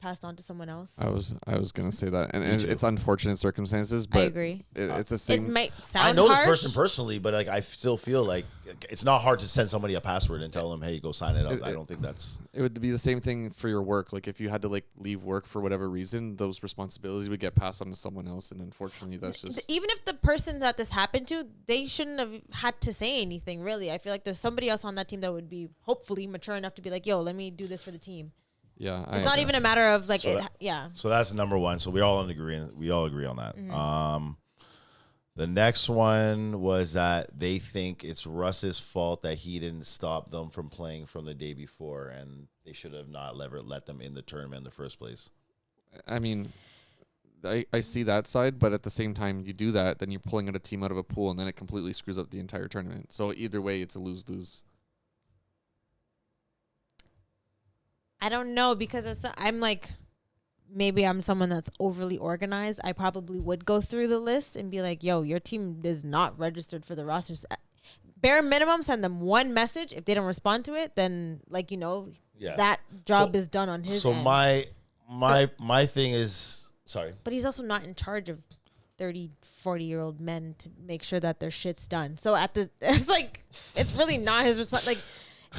passed on to someone else. I was gonna say that, and it's unfortunate circumstances, but I agree. It's the same. It might sound I know harsh. this person personally, but like I still feel like it's not hard to send somebody a password and tell them, "Hey, go sign it up." I don't think that's. It would be the same thing for your work. Like if you had to like leave work for whatever reason, those responsibilities would get passed on to someone else, and unfortunately, that's just. Even if the person that this happened to, they shouldn't have had to say anything. Really, I feel like there's somebody else on that team that would be hopefully mature enough to be like, "Yo, let me do this for the team." Yeah, it's not even a matter of like, So that's number one. So we all agree on that. Mm-hmm. The next one was that they think it's Russ's fault that he didn't stop them from playing from the day before, and they should have not let them in the tournament in the first place. I mean, I see that side, but at the same time, you do that, then you're pulling out a team out of a pool, and then it completely screws up the entire tournament. So either way, it's a lose-lose. I don't know because I'm like, maybe I'm someone that's overly organized. I probably would go through the list and be like, yo, your team is not registered for the rosters. Bare minimum, send them one message. If they don't respond to it, then like, that job is done on his end. So my thing is, sorry. But he's also not in charge of 30, 40-year-old men to make sure that their shit's done. So it's like, it's really not his response. Like,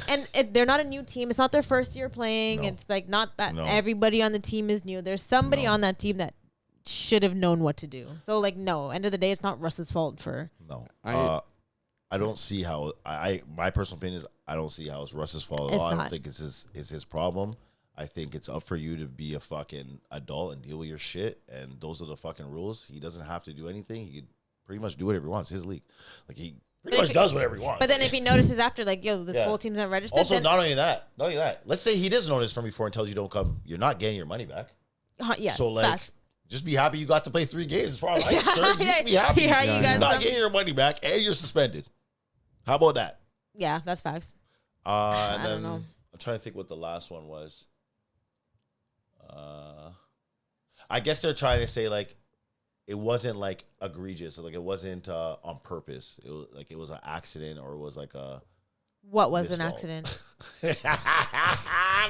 and they're not a new team. It's not their first year playing. No. It's like not that everybody on the team is new. There's somebody on that team that should have known what to do. So like, no, end of the day, it's not Russ's fault for. No, I don't see how. My personal opinion is I don't see how it's Russ's fault at all. I don't think it's his problem. I think it's up for you to be a fucking adult and deal with your shit. And those are the fucking rules. He doesn't have to do anything. He could pretty much do whatever he wants. His league, like he. Pretty much does whatever he wants. But then if he notices after, like, yo, this whole team's not registered. Also, not only that. Let's say he does notice from before and tells you don't come. You're not getting your money back. Yeah. So, like, just be happy you got to play 3 games. As far as I'm concerned, you should be happy. You're not getting your money back and you're suspended. How about that? Yeah, that's facts. And then, I don't know. I'm trying to think what the last one was. I guess they're trying to say, like, it wasn't like egregious, like it wasn't on purpose. It was like it was an accident, or it was like a. What was an accident?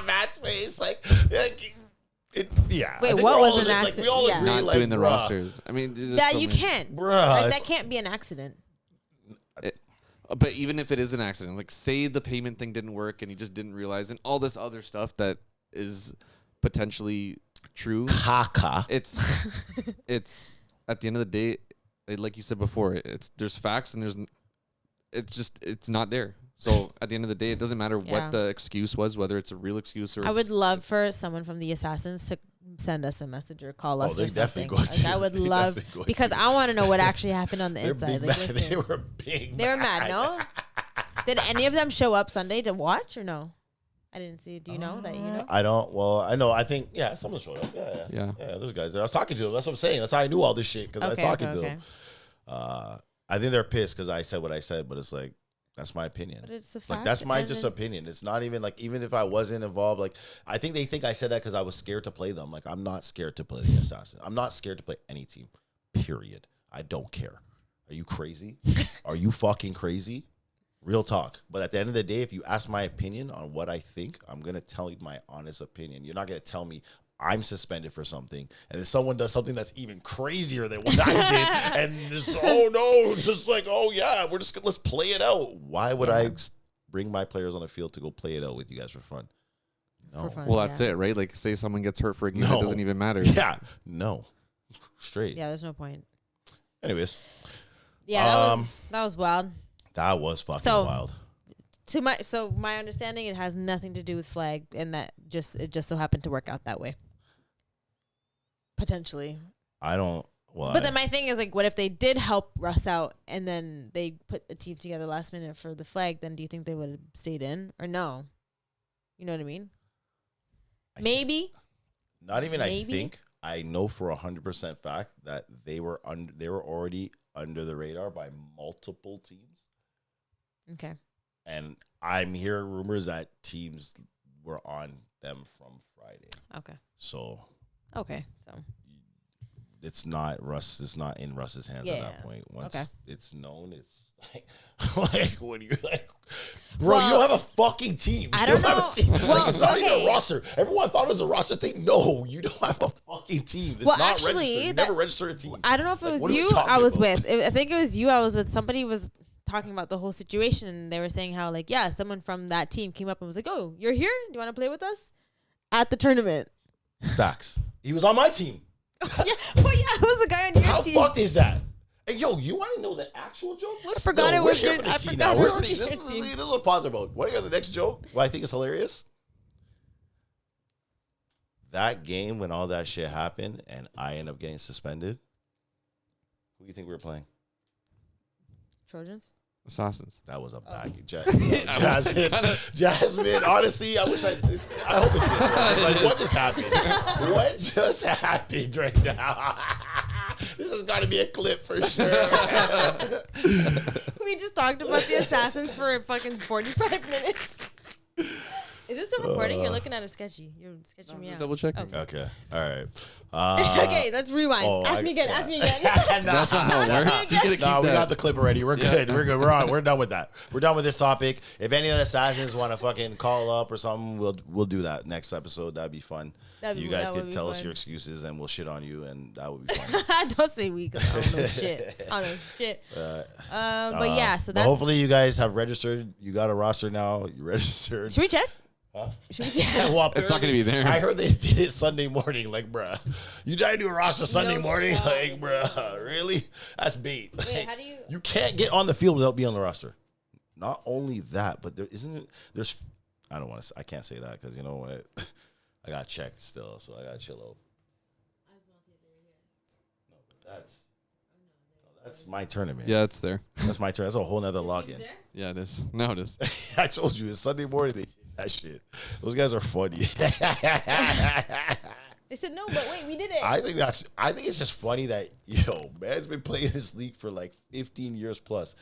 Matt's face, like yeah. Wait, what was an accident? Like, we all agree, not like, doing the rosters. I mean, that you can't, bruh. Like, that can't be an accident. But even if it is an accident, like say the payment thing didn't work and he just didn't realize, and all this other stuff that is potentially true. Caca. It's. At the end of the day, like you said before, there's facts and it's not there. So at the end of the day, it doesn't matter what the excuse was, whether it's a real excuse or. I would love for someone from the Assassins to send us a message or call us or something. Like, I would love, because I want to know what actually happened on the inside. Like, they were big. They were mad. No. Did any of them show up Sunday to watch or no? I didn't see it. Do you know that you know? I don't. Well, I know. I think, someone showed up. Yeah. Those guys there. I was talking to them. That's what I'm saying. That's how I knew all this shit, because I was talking to them. I think they're pissed because I said what I said, but it's like, that's my opinion. But it's a fact. Like, that's my just opinion. It's not even like, even if I wasn't involved, like, I think they think I said that because I was scared to play them. Like, I'm not scared to play the Assassins. I'm not scared to play any team, period. I don't care. Are you crazy? Are you fucking crazy? Real talk. But at the end of the day, if you ask my opinion on what I think, I'm going to tell you my honest opinion. You're not going to tell me I'm suspended for something, and then someone does something that's even crazier than what I did, and just, oh no, it's just like, oh yeah, let's play it out. Why would I bring my players on the field to go play it out with you guys for fun? No. For fun, well, that's it, right? Like, say someone gets hurt for a game, it doesn't even matter. Yeah, no, straight. Yeah, there's no point. Anyways, yeah, that was wild. That was fucking wild. My understanding, it has nothing to do with flag, and that it just so happened to work out that way. Potentially. I don't. Well, but then my thing is, like, what if they did help Russ out and then they put a team together last minute for the flag? Then do you think they would have stayed in or no? You know what I mean? Maybe. Not even. Maybe. I think I know for 100% fact that they were already under the radar by multiple teams. Okay. And I'm hearing rumors that teams were on them from Friday. Okay. So. Okay. So. It's not Russ. It's not in Russ's hands at that point. Once it's known, it's like when you like, bro, you don't have a fucking team. I don't know. Well, it's not even a roster. Everyone thought it was a roster thing. No, you don't have a fucking team. It's not registered. You never registered a team. I don't know if it was you I was with. I think it was you I was with. Somebody was talking about the whole situation, and they were saying how, like, someone from that team came up and was like, "Oh, you're here? Do you want to play with us at the tournament?" Facts. He was on my team. It was the guy on your team. How fucked is that? Hey, yo, you want to know the actual joke? I forgot it was your team. This is a pause about. What are the next joke? What I think is hilarious. That game when all that shit happened and I end up getting suspended. Who do you think we were playing? Trojans. Assassins. That was a bag. Jasmine. Honestly, I wish I hope it's this one. Like, what just happened? What just happened right now? This has got to be a clip for sure. We just talked about the Assassins for fucking 45 minutes. Is this still recording? You're looking at it sketchy. You're sketching me out. Double checking. Okay. All right. Okay, let's rewind. Ask me again. That's not how it works. You gotta keep No, we that. got the clip already. We're good. We're good. We're on. We're done with that. We're done with this topic. If any of the assassins want to fucking call up or something, we'll do that next episode. That'd be fun. You guys could tell us your excuses and we'll shit on you, and that would be fun. Don't say we, because I don't know shit. I don't know shit. But yeah, so that's. Hopefully you guys have registered. You got a roster now. You registered. Should we check? Huh? Should we check? Well, it's not gonna be there. I heard they did it Sunday morning. Like, bruh, you gotta do a roster Sunday morning. Like, bruh, really? That's bait. Wait, Like, how do you? You can't get on the field without being on the roster. Not only that, but there isn't. There's. I don't want to. I can't say that because you know what. I got checked still, so I gotta chill out. No, but that's my tournament. Yeah, it's there. That's my turn. That's a whole nother login. Yeah, it is. No, it is. I told you it's Sunday morning. They did that shit. Those guys are funny. They said no, but wait, we did it. I think it's just funny that man's been playing this league for like 15 years plus.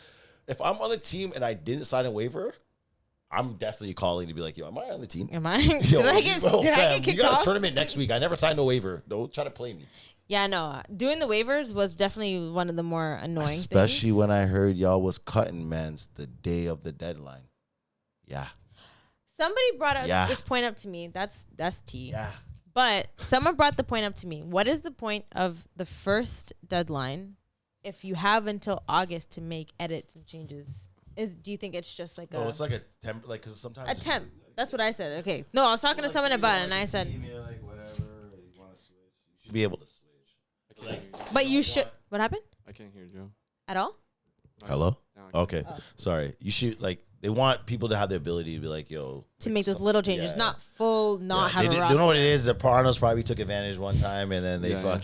If I'm on a team and I didn't sign a waiver, I'm definitely calling to be like, am I on the team? Am I? Did I get We kicked got off? a tournament next week. I never signed a waiver. Don't try to play me. Yeah, no. Doing the waivers was definitely one of the more annoying things. Especially when I heard y'all was cutting mans the day of the deadline. Yeah. Somebody brought up this point up to me. That's tea. Yeah. But someone brought the point up to me. What is the point of the first deadline if you have until August to make edits and changes? Do you think it's just like it's like a temp, like, because sometimes a temp? That's what I said. Okay. No, I was talking to someone about it, and I said, like whatever, you want to switch, you should be able to switch. Like, but you should. What happened? I can't hear Joe. At all? hello? No, I can't. Okay. Sorry. You should, like, they want people to have the ability to be like, yo. To make those little changes, not full, not have a They roster. know what it is. The Parnos probably took advantage one time, and then they Yeah.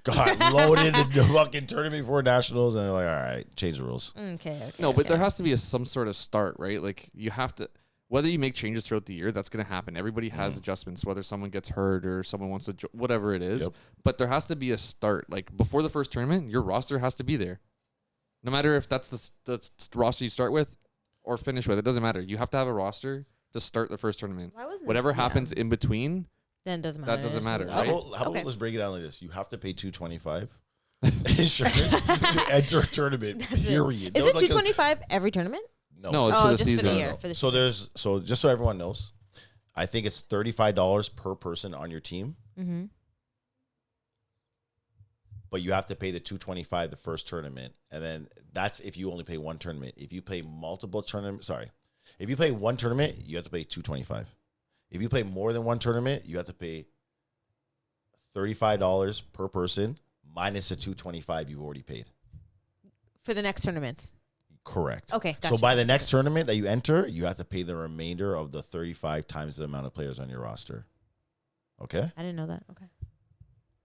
got loaded in the fucking tournament for nationals, and they're like, all right, change the rules. Okay. No, but there has to be some sort of start, right? Like you have to, whether you make changes throughout the year, that's going to happen. Everybody has adjustments, whether someone gets hurt or someone wants to, whatever it is. Yep. But there has to be a start. Like before the first tournament, your roster has to be there. No matter if that's the roster you start with or finish with, it doesn't matter. You have to have a roster to start the first tournament. Why wasn't Whatever this- happens in between, Then it doesn't matter. that doesn't matter, How right? about Okay. let's break it down like this? You have to pay $225 insurance to enter a tournament. Period. Is No, it like, $225 every tournament? No, it's for the just for the season. year. For the So season. just so everyone knows, I think it's $35 per person on your team, Mm-hmm. but you have to pay the $225 the first tournament, and then that's if you only pay one tournament. If you play multiple tournaments, if you play one tournament, you have to pay $225. If you play more than one tournament, you have to pay $35 per person minus the $225 you've already paid. For the next tournaments. Correct. Okay, So gotcha. by the next tournament that you enter, you have to pay the remainder of the 35 times the amount of players on your roster. Okay? I didn't know that. Okay.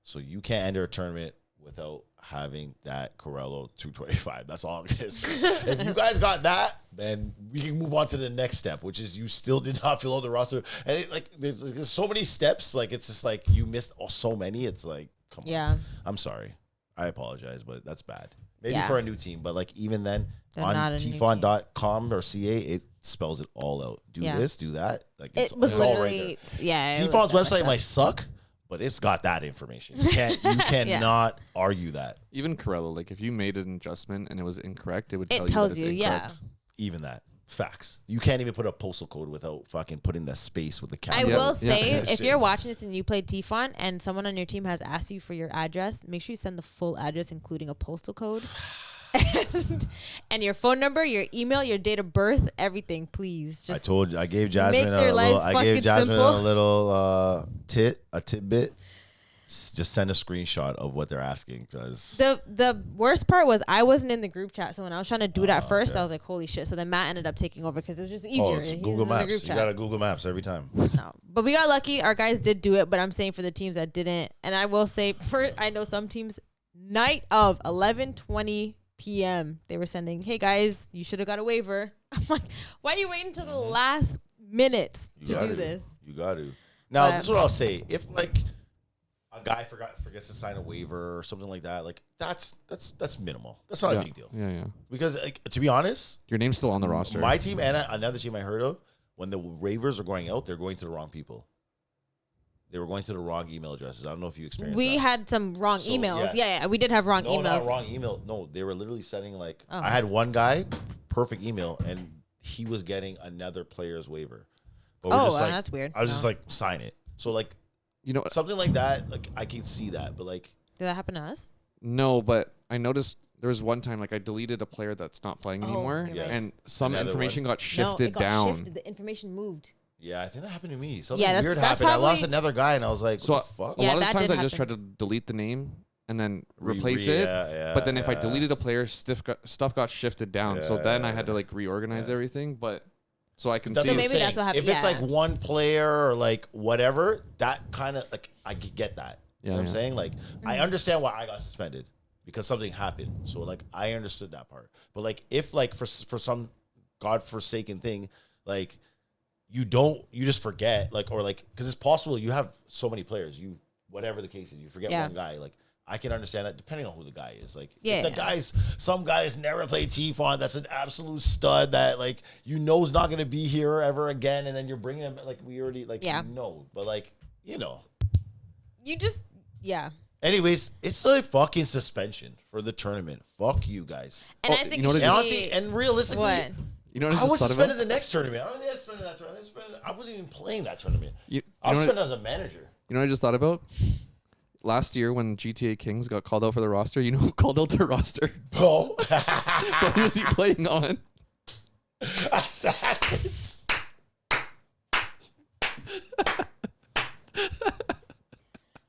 So you can't enter a tournament without having that Corello 225. That's all it is. If you guys got that, then we can move on to the next step, which is you still did not fill out the roster. And there's so many steps. Like, it's just like you missed so many. It's like, come on. Yeah. I'm sorry. I apologize, but that's bad. Maybe Yeah. for a new team, but like even then They're on not a new TFONT.com or CA, it spells it all out. Do Yeah. this, do that. Like It was it's all right literally, there. yeah. it was TFONT's stuff website like might suck, but it's got that information. You cannot argue that. Even Corello, like if you made an adjustment and it was incorrect, it would It tell tells you that you, it's incorrect. Even that. Facts. You can't even put a postal code without fucking putting the space with the I cap. Yeah. will say, Yeah. if you're watching this and you played TFONT and someone on your team has asked you for your address, make sure you send the full address, including a postal code. and your phone number, your email, your date of birth, everything, please. Just I gave Jasmine make their lives fucking simple. a little tidbit. Just send a screenshot of what they're asking because the worst part was I wasn't in the group chat, so when I was trying to do it at first, okay. I was like, "Holy shit!" So then Matt ended up taking over because it was just easier. it's He's Google in the group Maps. You chat. got to Google Maps every time. No. But we got lucky. Our guys did do it, but I'm saying for the teams that didn't, and I will say I know some teams night of 11:20 p.m. they were sending, "Hey guys, you should have got a waiver." I'm like, "Why are you waiting until the last minutes to do this?" You got to. Now, But- this is what I'll say. If like a guy forgets to sign a waiver or something like that, like that's minimal. That's not yeah. a big deal. Yeah, yeah. Because like, to be honest, Your name's still on the roster. my team and another team I heard of when the waivers are going out, they're going to the wrong people. They were going to the wrong email addresses. I don't know if you experienced We that. had some wrong So, emails. yeah. Yeah, we did have wrong No, emails. not wrong email. No, they were literally sending like Oh. I had one guy, perfect email, and he was getting another player's waiver. But we're just like, that's weird. I was just like, sign it. So like, You know, something like that, like I can see that, but like, Did that happen to us? no, but I noticed there was one time like I deleted a player that's not playing anymore, you're right. and some Another information got No, shifted it got down. shifted. The information moved. yeah, I think that happened to me. Something that's- weird that's happened. I lost probably- another guy, and I was like, So what the fuck? a Yeah, lot of the that times did I just happen. tried to delete the name and then Re- replace re- it. yeah, But then if I yeah. deleted a player, stuff got shifted down. So then I had to like reorganize Yeah. everything. But so I can That's see. what I'm maybe saying. that's what happened, If it's yeah. like one player or like whatever, that kind of like I could get that. You know what I'm Yeah. saying? Like I understand why I got suspended because something happened. So like I understood that part. But like if like for some godforsaken thing, like you just forget like or like because it's possible you have so many players, you whatever the case is, you forget Yeah. one guy. Like I can understand that depending on who the guy is. Like Yeah. if the guys, some guys never played TFONT, that's an absolute stud that like you know is not going to be here ever again, and then you're bringing him like we already like Yeah. you know, but like you know. You just, yeah. Anyways, it's a fucking suspension for the tournament. Fuck you guys. And Oh, I think you know what it it And should honestly, be- and realistically, what? You know what I I just was thought suspended about? the next tournament. I don't think I suspended that tournament. I wasn't even playing that tournament. You I was know what- suspended as a manager. You know what I just thought about? Last year when GTA Kings got called out for the roster, you know who called out the roster? Bro. What was he playing on? Assassins.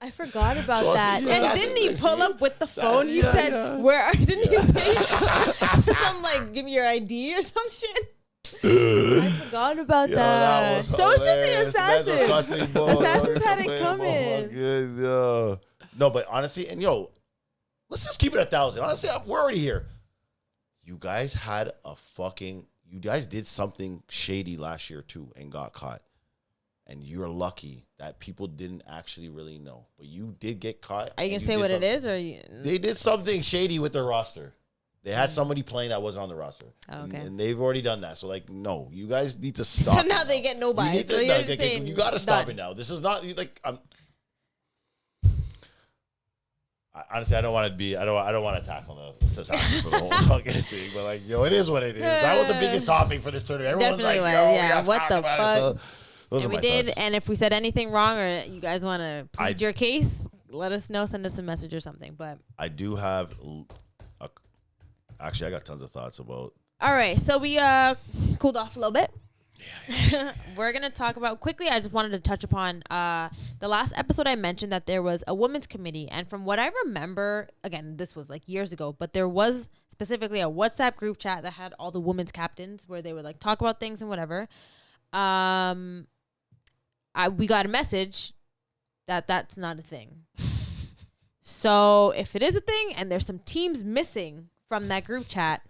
I forgot about So that. it's- And it's- didn't he it's- pull up with the phone? He yeah, said, yeah. "Where are?" Didn't he say some like, "Give me your ID" or some shit? I forgot about Yo, that. was So it's just hilarious. the Man's were assassin. cussing, bro. Assassins had it Fucking coming. good, yo. No, but honestly, and yo, let's just keep it 1,000. Honestly, we're already here. You guys had a fucking. You guys did something shady last year too and got caught. And you're lucky that people didn't actually really know. But you did get caught. Are you and gonna say did what it something- is, or you? They did something shady with their roster. They had somebody playing that wasn't on the roster. Oh, okay. And they've already done that. So, like, no, you guys need to So stop. now it they get no You buys. need to, So no, you're just saying you got to stop done. it now. This is not like honestly, I don't want to be. I don't want to tackle the assassins for the whole fucking thing. But like, yo, it is what it is. That was the biggest topic for this tournament. Everyone was like, Definitely yo, was, we yeah. have to What talk the about fuck? it. So, those And are we my did. thoughts. And if we said anything wrong, or you guys want to plead I- your case, let us know. Send us a message or something. But I do have. Actually, I got tons of thoughts about. all right, so we cooled off a little bit. We're gonna talk about quickly. I just wanted to touch upon the last episode. I mentioned that there was a women's committee, and from what I remember, again, this was like years ago, but there was specifically a WhatsApp group chat that had all the women's captains where they would like talk about things and whatever. We got a message that that's not a thing. So if it is a thing and there's some teams missing from that group chat,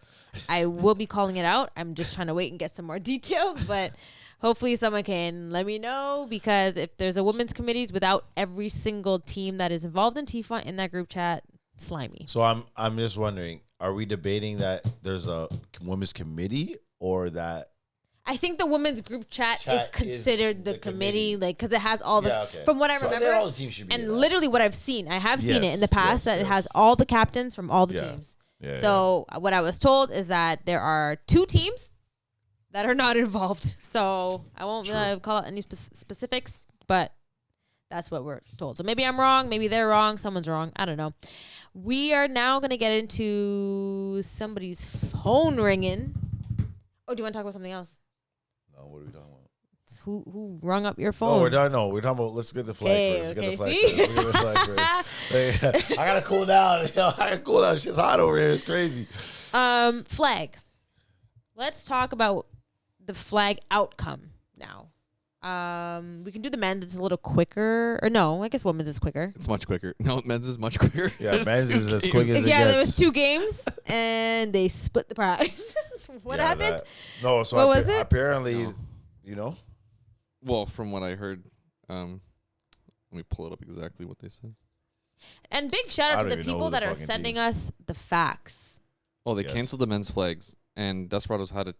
I will be calling it out. I'm just trying to wait and get some more details, but hopefully someone can let me know, because if there's a women's committees without every single team that is involved in TFONT in that group chat, slimy. So I'm just wondering, are we debating that there's a women's committee or that? I think the women's group chat is Chat is considered the the committee, committee. like, because it has all the, Yeah, okay. from what I So then remember, all the teams should be in and that. literally what I've seen, I have seen it in Yes, the past yes, that it has yes. all the captains from all the Yeah. teams. Yeah, So what I was told is that there are 2 teams that are not involved. So I won't True. call out any specifics, but that's what we're told. So maybe I'm wrong. Maybe they're wrong. Someone's wrong. I don't know. We are now going to get into somebody's phone ringing. Oh, do you want to talk about something else? No, what are we talking about? It's who rung up your phone? No, we're done. No, we're talking about. Let's get the flag Okay, first. okay, Let's get the flag see? first. Let's get the flag first. Hey, I gotta cool down. Yo, I gotta cool down. Shit's hot over here. It's crazy. Flag. Let's talk about the flag outcome now. We can do the men's. It's a little quicker. Or no, I guess women's is quicker. It's much quicker. No, men's is much quicker. Yeah, There's men's 2 is as games. quick as it Yeah, there was gets. 2 games and they split the prize. What Yeah, happened? that- no, so What was it? apparently, No. you know, Well, from what I heard, let me pull it up exactly what they said. And big shout I out to don't the even know people who the that are fucking sending teams. us the facts. Oh, they Yes. canceled the men's flags, and Desperados had an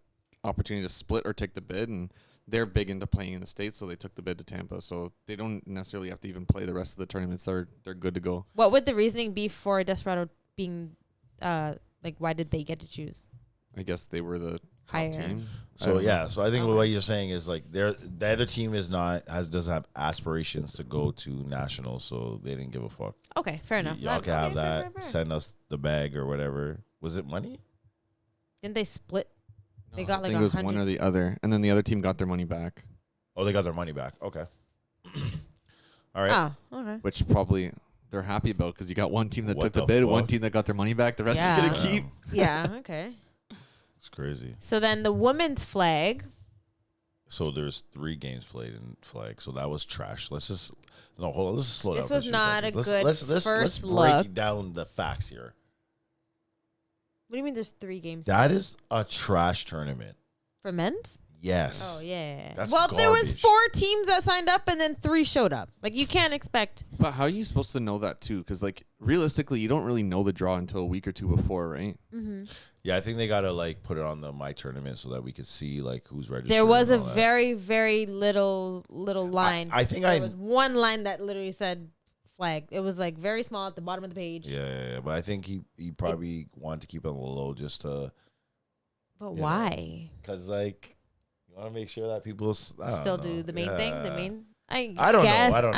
opportunity to split or take the bid, and they're big into playing in the States, so they took the bid to Tampa. So they don't necessarily have to even play the rest of the tournaments. They're good to go. What would the reasoning be for Desperado being, like, why did they get to choose? I guess they were the Higher. top team. So so I think Okay. what you're saying is like the other team doesn't have aspirations to go to nationals, so they didn't give a fuck. Okay, fair enough. Y'all can have that. Fair. Send us the bag or whatever. Was it money? Didn't they split? They No, got I like think it was one 100. or the other, and then the other team got their money back, Oh, they got their money back. Okay. All right. Oh, okay. which probably they're happy about because you got one team that What took the the bid, fuck? one team that got their money back. The rest is Yeah. gonna keep. Yeah, okay. It's crazy. So then the women's flag. So there's 3 games played in flag. So that was trash. Let's hold on. Let's just slow down. This for was few not seconds. a good let's first break look. down the facts here. What do you mean there's 3 games? That is a trash tournament. For men's? Yes. Oh, yeah. That's well, there was garbage. 4 teams that signed up and then 3 showed up. Like, you can't expect. But how are you supposed to know that too? Because like realistically, you don't really know the draw until a week or two before, right? Mm-hmm. Yeah, I think they gotta like put it on the My Tournament so that we could see like who's registered. There was a and all that. very, very little line. I think there was one line that literally said flag. It was like very small at the bottom of the page. Yeah, but I think he probably wanted to keep it a little low just to. But you why? Because like you want to make sure that people Still do the main thing? The main? I don't know. I don't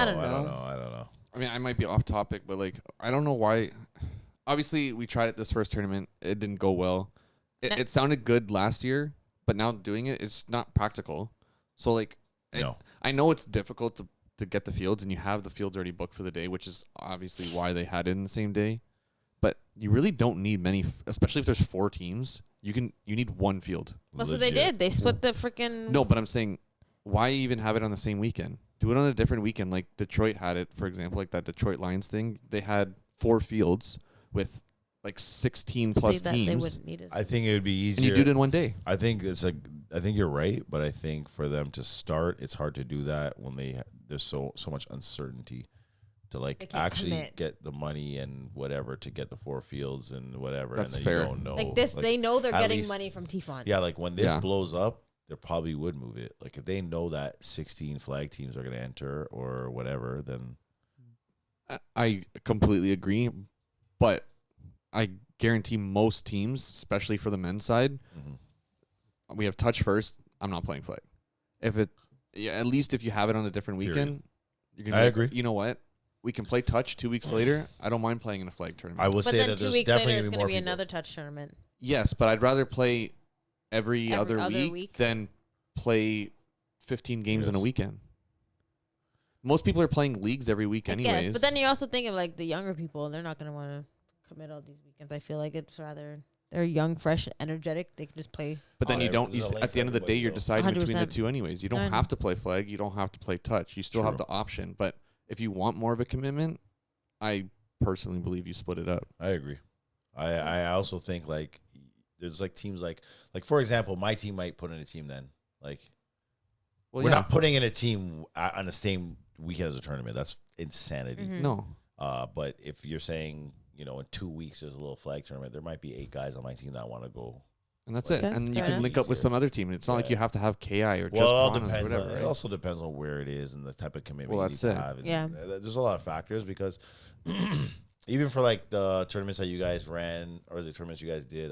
know. I mean, I might be off topic, but like, I don't know why. Obviously, we tried it this first tournament. It didn't go well. It sounded good last year, but now doing it, it's not practical. So like, No. I know it's difficult to get the fields, and you have the fields already booked for the day, which is obviously why they had it in the same day. But you really don't need many, especially if there's 4 teams. You need one field. Well, so they did. They split the freaking. No, but I'm saying, why even have it on the same weekend? Do it on a different weekend. Like Detroit had it, for example, like that Detroit Lions thing. They had 4 fields with like 16 plus They teams, wouldn't need it. I think it would be and easier. you do it in one day. I think I think you're right, but I think for them to start, it's hard to do that when there's so much uncertainty to They like can't actually commit. get the money and whatever to get the 4 fields and whatever. That's and then fair. You don't know. Like this, they know they're at getting least- money from TFONT. Yeah, like when this Yeah. blows up, they probably would move it. Like if they know that 16 flag teams are going to enter or whatever, then I completely agree, but I guarantee most teams, especially for the men's side, we have touch first. I'm not playing flag. At least if you have it on a different Period. weekend, you're gonna. I be agree. You know what? We can play touch 2 weeks later. I don't mind playing in a flag tournament. I would But say then that 2 there's weeks definitely later, it's going to going to be be more people. another touch tournament. Yes, but I'd rather play every other week? week than play 15 games in a Yes. weekend. Most people are playing leagues every week I anyways. guess. But then you also think of like the younger people. They're not going to want to commit all these weekends. I feel like it's rather they're young, fresh, energetic. They can just play. But then Oh, you yeah, don't. there's a lane At the for end of the day, everybody, you're though. deciding between the 100%. two anyways. You I don't know. have to play flag. You don't have to play touch. You still have True. the option. But if you want more of a commitment, I personally believe you split it up. I agree. I also think like there's like teams like for example, my team might put in a team then like Well, we're yeah. not putting in a team on the same weekend as a tournament. That's insanity. Mhm. No. But if you're saying in 2 weeks there's a little flag tournament, there might be 8 guys on my team that want to go. And that's Okay, it. And you fair can enough. link up with Easier. some other team. It's not like Yeah. you have to have KI or just Well, it all Piranhas or depends. whatever. It Right? also depends on where it is and the type of commitment Well, you need that's to it. have. And Yeah. There's a lot of factors because even for like the tournaments that you guys ran or the tournaments you guys did,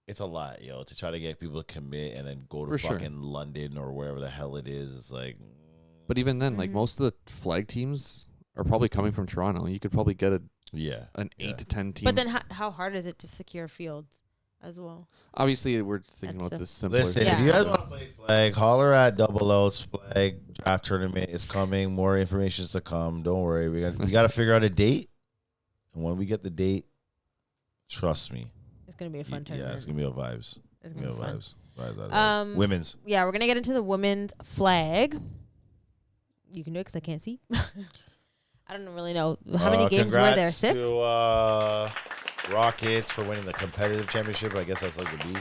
it's a lot, to try to get people to commit and then go to For sure. fucking London or wherever the hell it is. It's like, But even then, like Mhm. most of the flag teams are probably coming from Toronto. You could probably get yeah. an 8 to 10 team. But then how hard is it to secure fields as well? obviously, we're thinking That's about a- the simpler. Listen, Yeah. if you guys want to play flag, holler at Double O's flag draft tournament is coming. More information is to come. Don't worry. We got to figure out a date. And when we get the date, trust me. It's gonna be a fun tournament. Yeah, it's going to be a vibes. It's It's gonna going be to be fun. vibes. Women's. Yeah, we're gonna get into the women's flag. You can do it because I can't see. I don't really know how many games were there. 6. To, Rockets for winning the competitive championship. I guess that's like the B.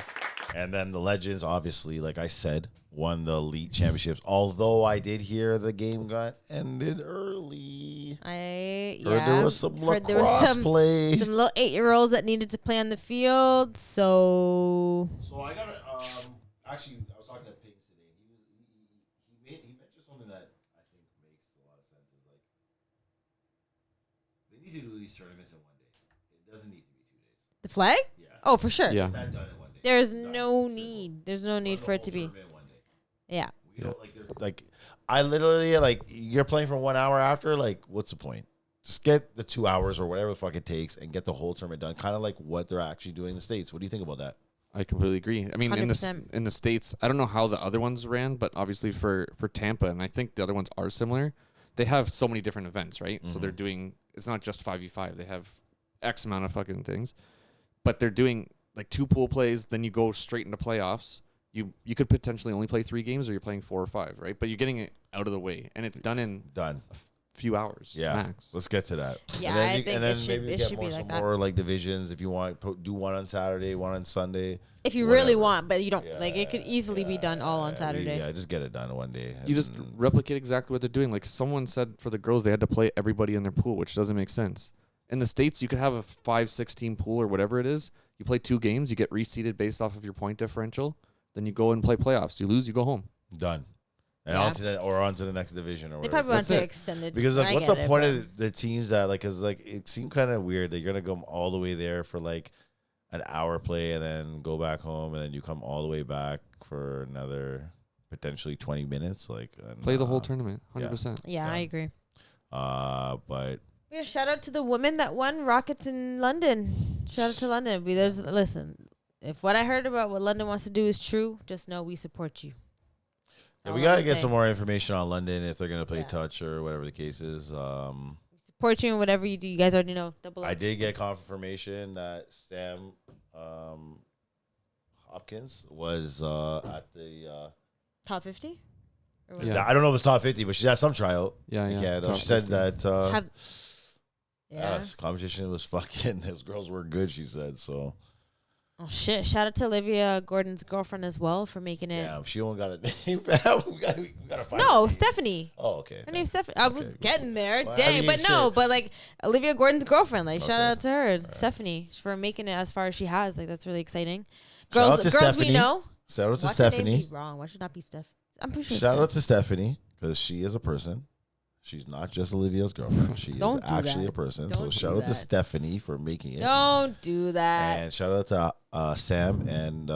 And then the Legends, obviously, like I said, won the elite championships. Although I did hear the game got ended early. Heard Heard there was some Heard there lacrosse was some play. little 8-year-olds that needed to play on the field. So So I got Actually, I was talking to Pigs today. He mentioned something that I think makes a lot of sense. Is like they need to do these tournaments in one day. It doesn't need to be 2 days. The flag? Yeah. Oh, for sure. Yeah. Get that done in one day. There's Done. no Simple. need. There's no need Run for the it to whole be. tournament in one day. Yeah. We don't like I literally like you're playing for 1 hour after. Like, what's the point? Just get the 2 hours or whatever the fuck it takes and get the whole tournament done. Kind of like what they're actually doing in the States. What do you think about that? I completely agree. I mean, in 100%. the States, I don't know how the other ones ran, but obviously for Tampa, and I think the other ones are similar, they have so many different events, right? So they're doing, it's not just 5v5. They have X amount of fucking things. But they're doing like 2 pool plays, then you go straight into playoffs. You could potentially only play 3 games or you're playing 4 or 5, right? But you're getting it out of the way. And it's done in a few hours max. Let's get to that. Yeah, and then I think it should be like some that. more like divisions if you want. Do one on Saturday, one on Sunday. If you really want, but you don't. Like, it could easily be done all on Saturday. Just get it done in one day. You just replicate exactly what they're doing. Like someone said for the girls, they had to play everybody in their pool, which doesn't make sense. In the States, you could have a 5-6 team pool or whatever it is. You play 2 games, you get reseeded based off of your point differential. Then you go and play playoffs. You lose, you go home. Done. And Yeah. on to the next division or They whatever. probably want That's to it. extend it. Because like, I what's get the it, point but- of the teams that like? Because like it seemed kind of weird that you're gonna go all the way there for like an hour play and then go back home and then you come all the way back for another potentially 20 minutes. Like Play the whole tournament, 100%. Yeah, I agree. But Yeah, shout out to the women that won Rockets in London. Shout out to London. Listen, if what I heard about what London wants to do is true, just know we support you. yeah, All we I'm gotta get saying. some more information on London if they're gonna play Yeah. touch or whatever the case is. We support you in whatever you do. You guys already know. Double I X. did get confirmation that Sam Hopkins was at the. Top 50? Or what? Yeah. I don't know if it's top 50, but she's at some tryout Yeah, in yeah. Canada. Top She said 50. that Yeah. this competition was fucking. Those girls were good. She said so. Oh, shit. Shout out to Olivia Gordon's girlfriend as well for making it. Damn, she only got a name. we gotta find No, a name. Stephanie. Oh, okay. Her name's Stephanie. I was Okay, getting there. Well, I Dang. mean, But no, shit. but like Olivia Gordon's girlfriend. Like, shout Okay. out to her, Stephanie, for making it as far as she has. Like, that's really exciting. Shout out Girls, to girls Stephanie. we know. Shout out to Why should her name Stephanie. be wrong? Why should it not be Steph? I'm pretty sure. Shout it's out to Stephanie because she is a person. She's not just Olivia's girlfriend. She is Don't do actually that. a person. Don't So do shout out to that. Stephanie for making it. Don't do that. And shout out to Sam and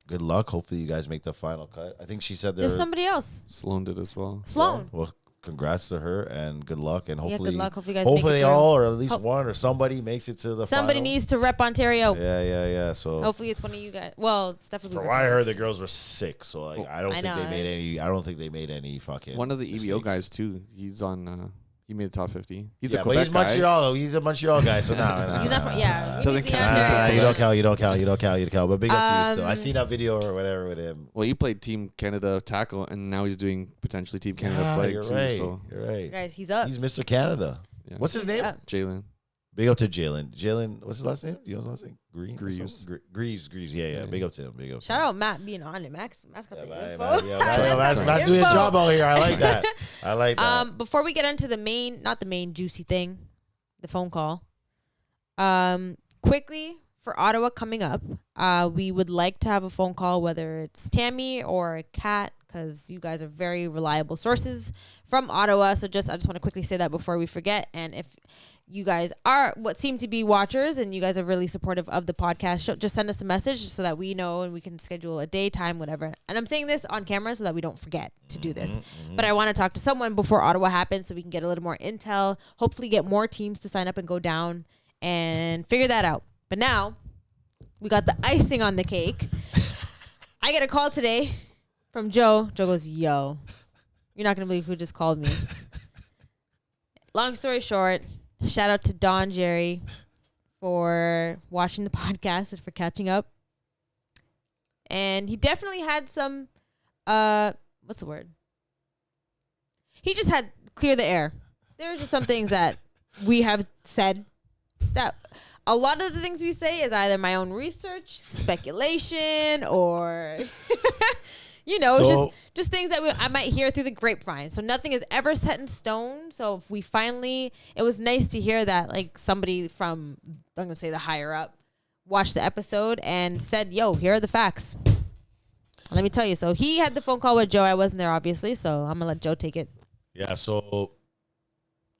good luck. Hopefully you guys make the final cut. I think she said There's they're somebody else. Sloan did as well. Sloan. Well, congrats to her and good luck. And Yeah, hopefully, good luck. Hopefully you guys make hopefully it through. all or at least Hope- one or somebody makes it to the Somebody final. needs to rep Ontario. Yeah. So Hopefully it's one of you guys. Well, Steph will be from repping what I us. heard, the girls were sick. So like, I don't I think know, they made any. I don't think they made any fucking. One of the EBO mistakes. guys, too. He's on, he made the top 50. He's Yeah, a but Quebec he's guy. Montreal. Though. He's a Montreal guy. So no, He's not from. Yeah, we Doesn't need the count. Ontario. You don't count. You don't count. But big up to you still. I Um, seen that video or whatever with him. Well, he played Team Canada tackle, and now he's doing potentially Team Canada flag, you're too. right. So, You're right. Guys, he's up. He's Mr. Canada. yeah. What's his name? Up. Jalen. Big up to Jalen. Jalen, what's his last name? Do you know his last name? Green? or Greaves. something? Greaves. Yeah. Yeah. Big up to him. Big up. to Shout him. out Matt being on it. Matt's got Yeah, the man, info. Matt's doing his Info. job out here. I like that. I like that. Before we get into the main, not the main juicy thing, the phone call. Quickly for Ottawa coming up, we would like to have a phone call, whether it's Tammy or Kat, because you guys are very reliable sources from Ottawa. So I just want to quickly say that before we forget. And if you guys are what seem to be watchers and you guys are really supportive of the podcast, just send us a message so that we know and we can schedule a day, time, whatever. And I'm saying this on camera so that we don't forget to do this. But I want to talk to someone before Ottawa happens so we can get a little more intel, hopefully get more teams to sign up and go down and figure that out. But now we got the icing on the cake. I get a call today from Joe. Joe goes, yo, you're not going to believe who just called me. Long story short, shout out to Don Gerry for watching the podcast and for catching up. And he definitely had some, what's the word? He just had clear the air. There are just some things that we have said that a lot of the things we say is either my own research, speculation, or you know, So- just things that I might hear through the grapevine. So nothing is ever set in stone. So if we finally, it was nice to hear that like somebody from, I'm gonna say the higher up, watched the episode and said, "Yo, here are the facts." Let me tell you. So he had the phone call with Joe. I wasn't there, obviously. So I'm gonna let Joe take it. Yeah. So.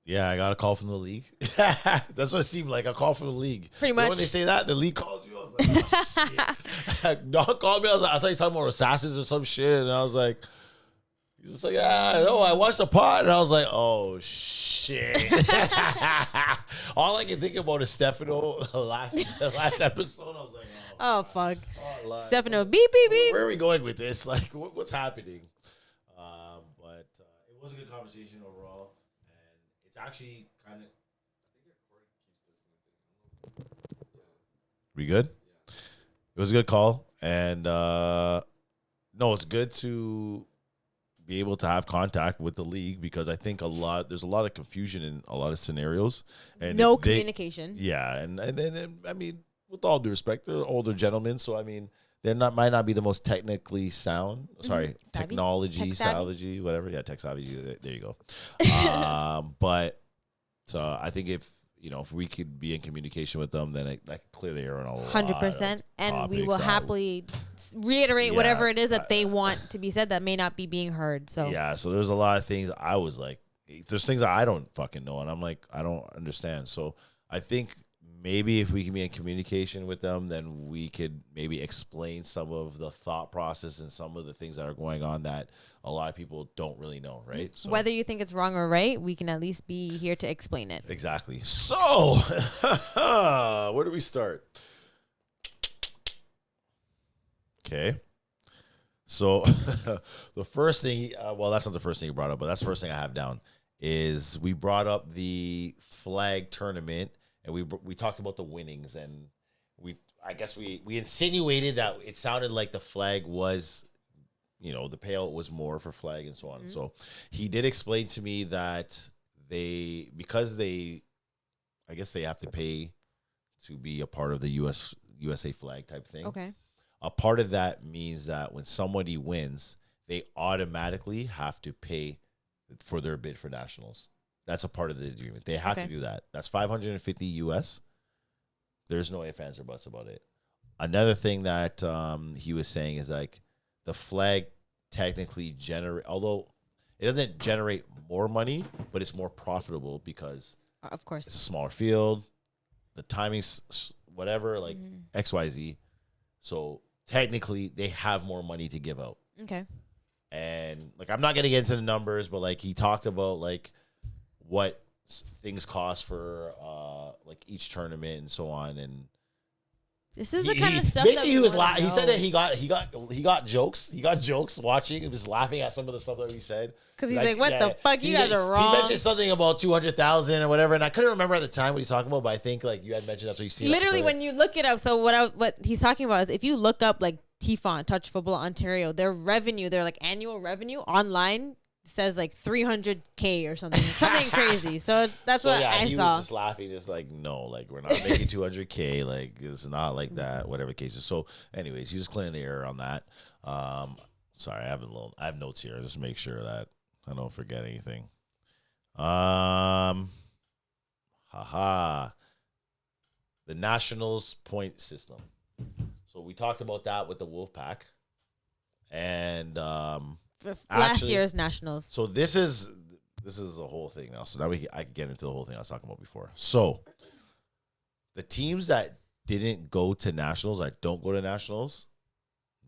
Yeah, I got a call from the league. That's what it seemed like, a call from the league. Pretty much. When they say that, the league called you. I was like, oh, shit. Don called me. I was like, I thought he was talking about assassins or some shit. And I was like, he's just like, no, I watched the pod. And I was like, oh, shit. All I can think about is Stefano, the last episode. I was like, Oh, fuck. oh, Stefano, beep, beep, beep. where are we going with this? Like, what's happening? But it was a good conversation overall. It's actually kind of. We good? It was a good call, and no, it's good to be able to have contact with the league because I think there's a lot of confusion in a lot of scenarios, and No communication. Yeah, and then I mean, with all due respect, they're older gentlemen, so I mean, might not be the most technically sound. Sorry, technology, savvy, whatever. Yeah, tech savvy. There you go. But. So I think if we could be in communication with them, then I could clear the air on a lot 100%. And we will happily reiterate whatever it is that they want to be said that may not be being heard. So yeah, so there's a lot of things I was like, there's things that I don't fucking know, and I'm like, I don't understand. So I think maybe if we can be in communication with them, then we could maybe explain some of the thought process and some of the things that are going on that a lot of people don't really know, right? So, whether you think it's wrong or right, we can at least be here to explain it. Exactly. So, where do we start? Okay. So, the first thing, well, that's not the first thing you brought up, but that's the first thing I have down, is we brought up the flag tournament, and we talked about the winnings, and I guess we insinuated that it sounded like the flag was, the payout was more for flag and so on. Mm-hmm. So he did explain to me that because I guess they have to pay to be a part of the USA flag type thing. Okay. A part of that means that when somebody wins, they automatically have to pay for their bid for nationals. That's a part of the agreement. They have to do that. That's $550 US. There's no ifs, ands, or buts about it. Another thing that he was saying is like the flag technically although it doesn't generate more money, but it's more profitable because of course it's a smaller field, the timing's whatever, like XYZ. So technically they have more money to give out. Okay. And like I'm not getting into the numbers, but like he talked about like what things cost for like each tournament and so on, and this is the kind of stuff basically that he said that he got jokes watching and just laughing at some of the stuff that we said because he's like what the fuck, you guys are wrong. He mentioned something about 200,000 or whatever, and I couldn't remember at the time what he's talking about, but I think like you had mentioned that's what you see literally when you look it up. So what he's talking about is if you look up like TFONT, Touch Football Ontario, their like annual revenue online says like 300K or something crazy. So that's what I he saw. Was just laughing, just like, no, like we're not making 200K, like it's not like that, whatever the case is. So anyways, he just clearing the air on that. Sorry, I have notes here just to make sure that I don't forget anything. The Nationals point system. So we talked about that with the Wolfpack, and last year's Nationals. So this is the whole thing now. So now I can get into the whole thing I was talking about before. So the teams that didn't go to Nationals, that don't go to Nationals,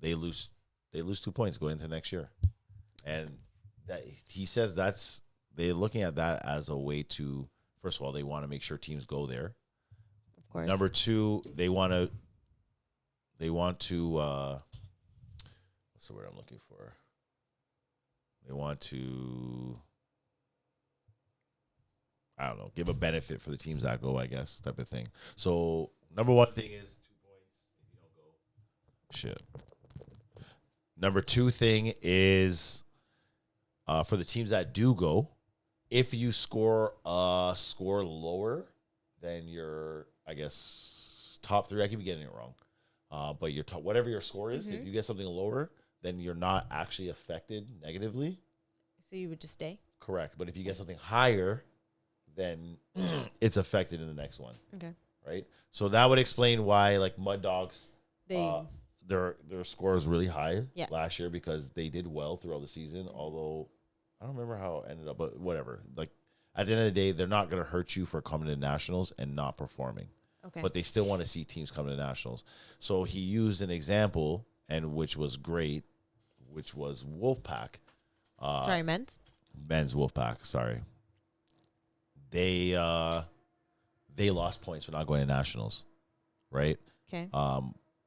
they lose 2 points going into next year. And that he says they're looking at that as a way to, first of all, they want to make sure teams go there. Of course. Number two, they want to what's the word I'm looking for? They want to, I don't know, give a benefit for the teams that go, I guess, type of thing. So, number one thing is 2 points if you don't go. Shit. Number two thing is for the teams that do go, if you score lower than your, I guess, top three, I could be getting it wrong. But your whatever your score is, if you get something lower, then you're not actually affected negatively. So you would just stay? Correct. But if you get something higher, then it's affected in the next one. Okay. Right? So that would explain why, like, Mud Dogs, their score is really high Yeah. last year because they did well throughout the season. Although I don't remember how it ended up, but whatever. Like at the end of the day, they're not going to hurt you for coming to nationals and not performing. Okay. But they still want to see teams come to nationals. So he used an example, and which was great, which was Wolfpack. Sorry, men's Wolfpack. Sorry. They lost points for not going to nationals, right? Okay.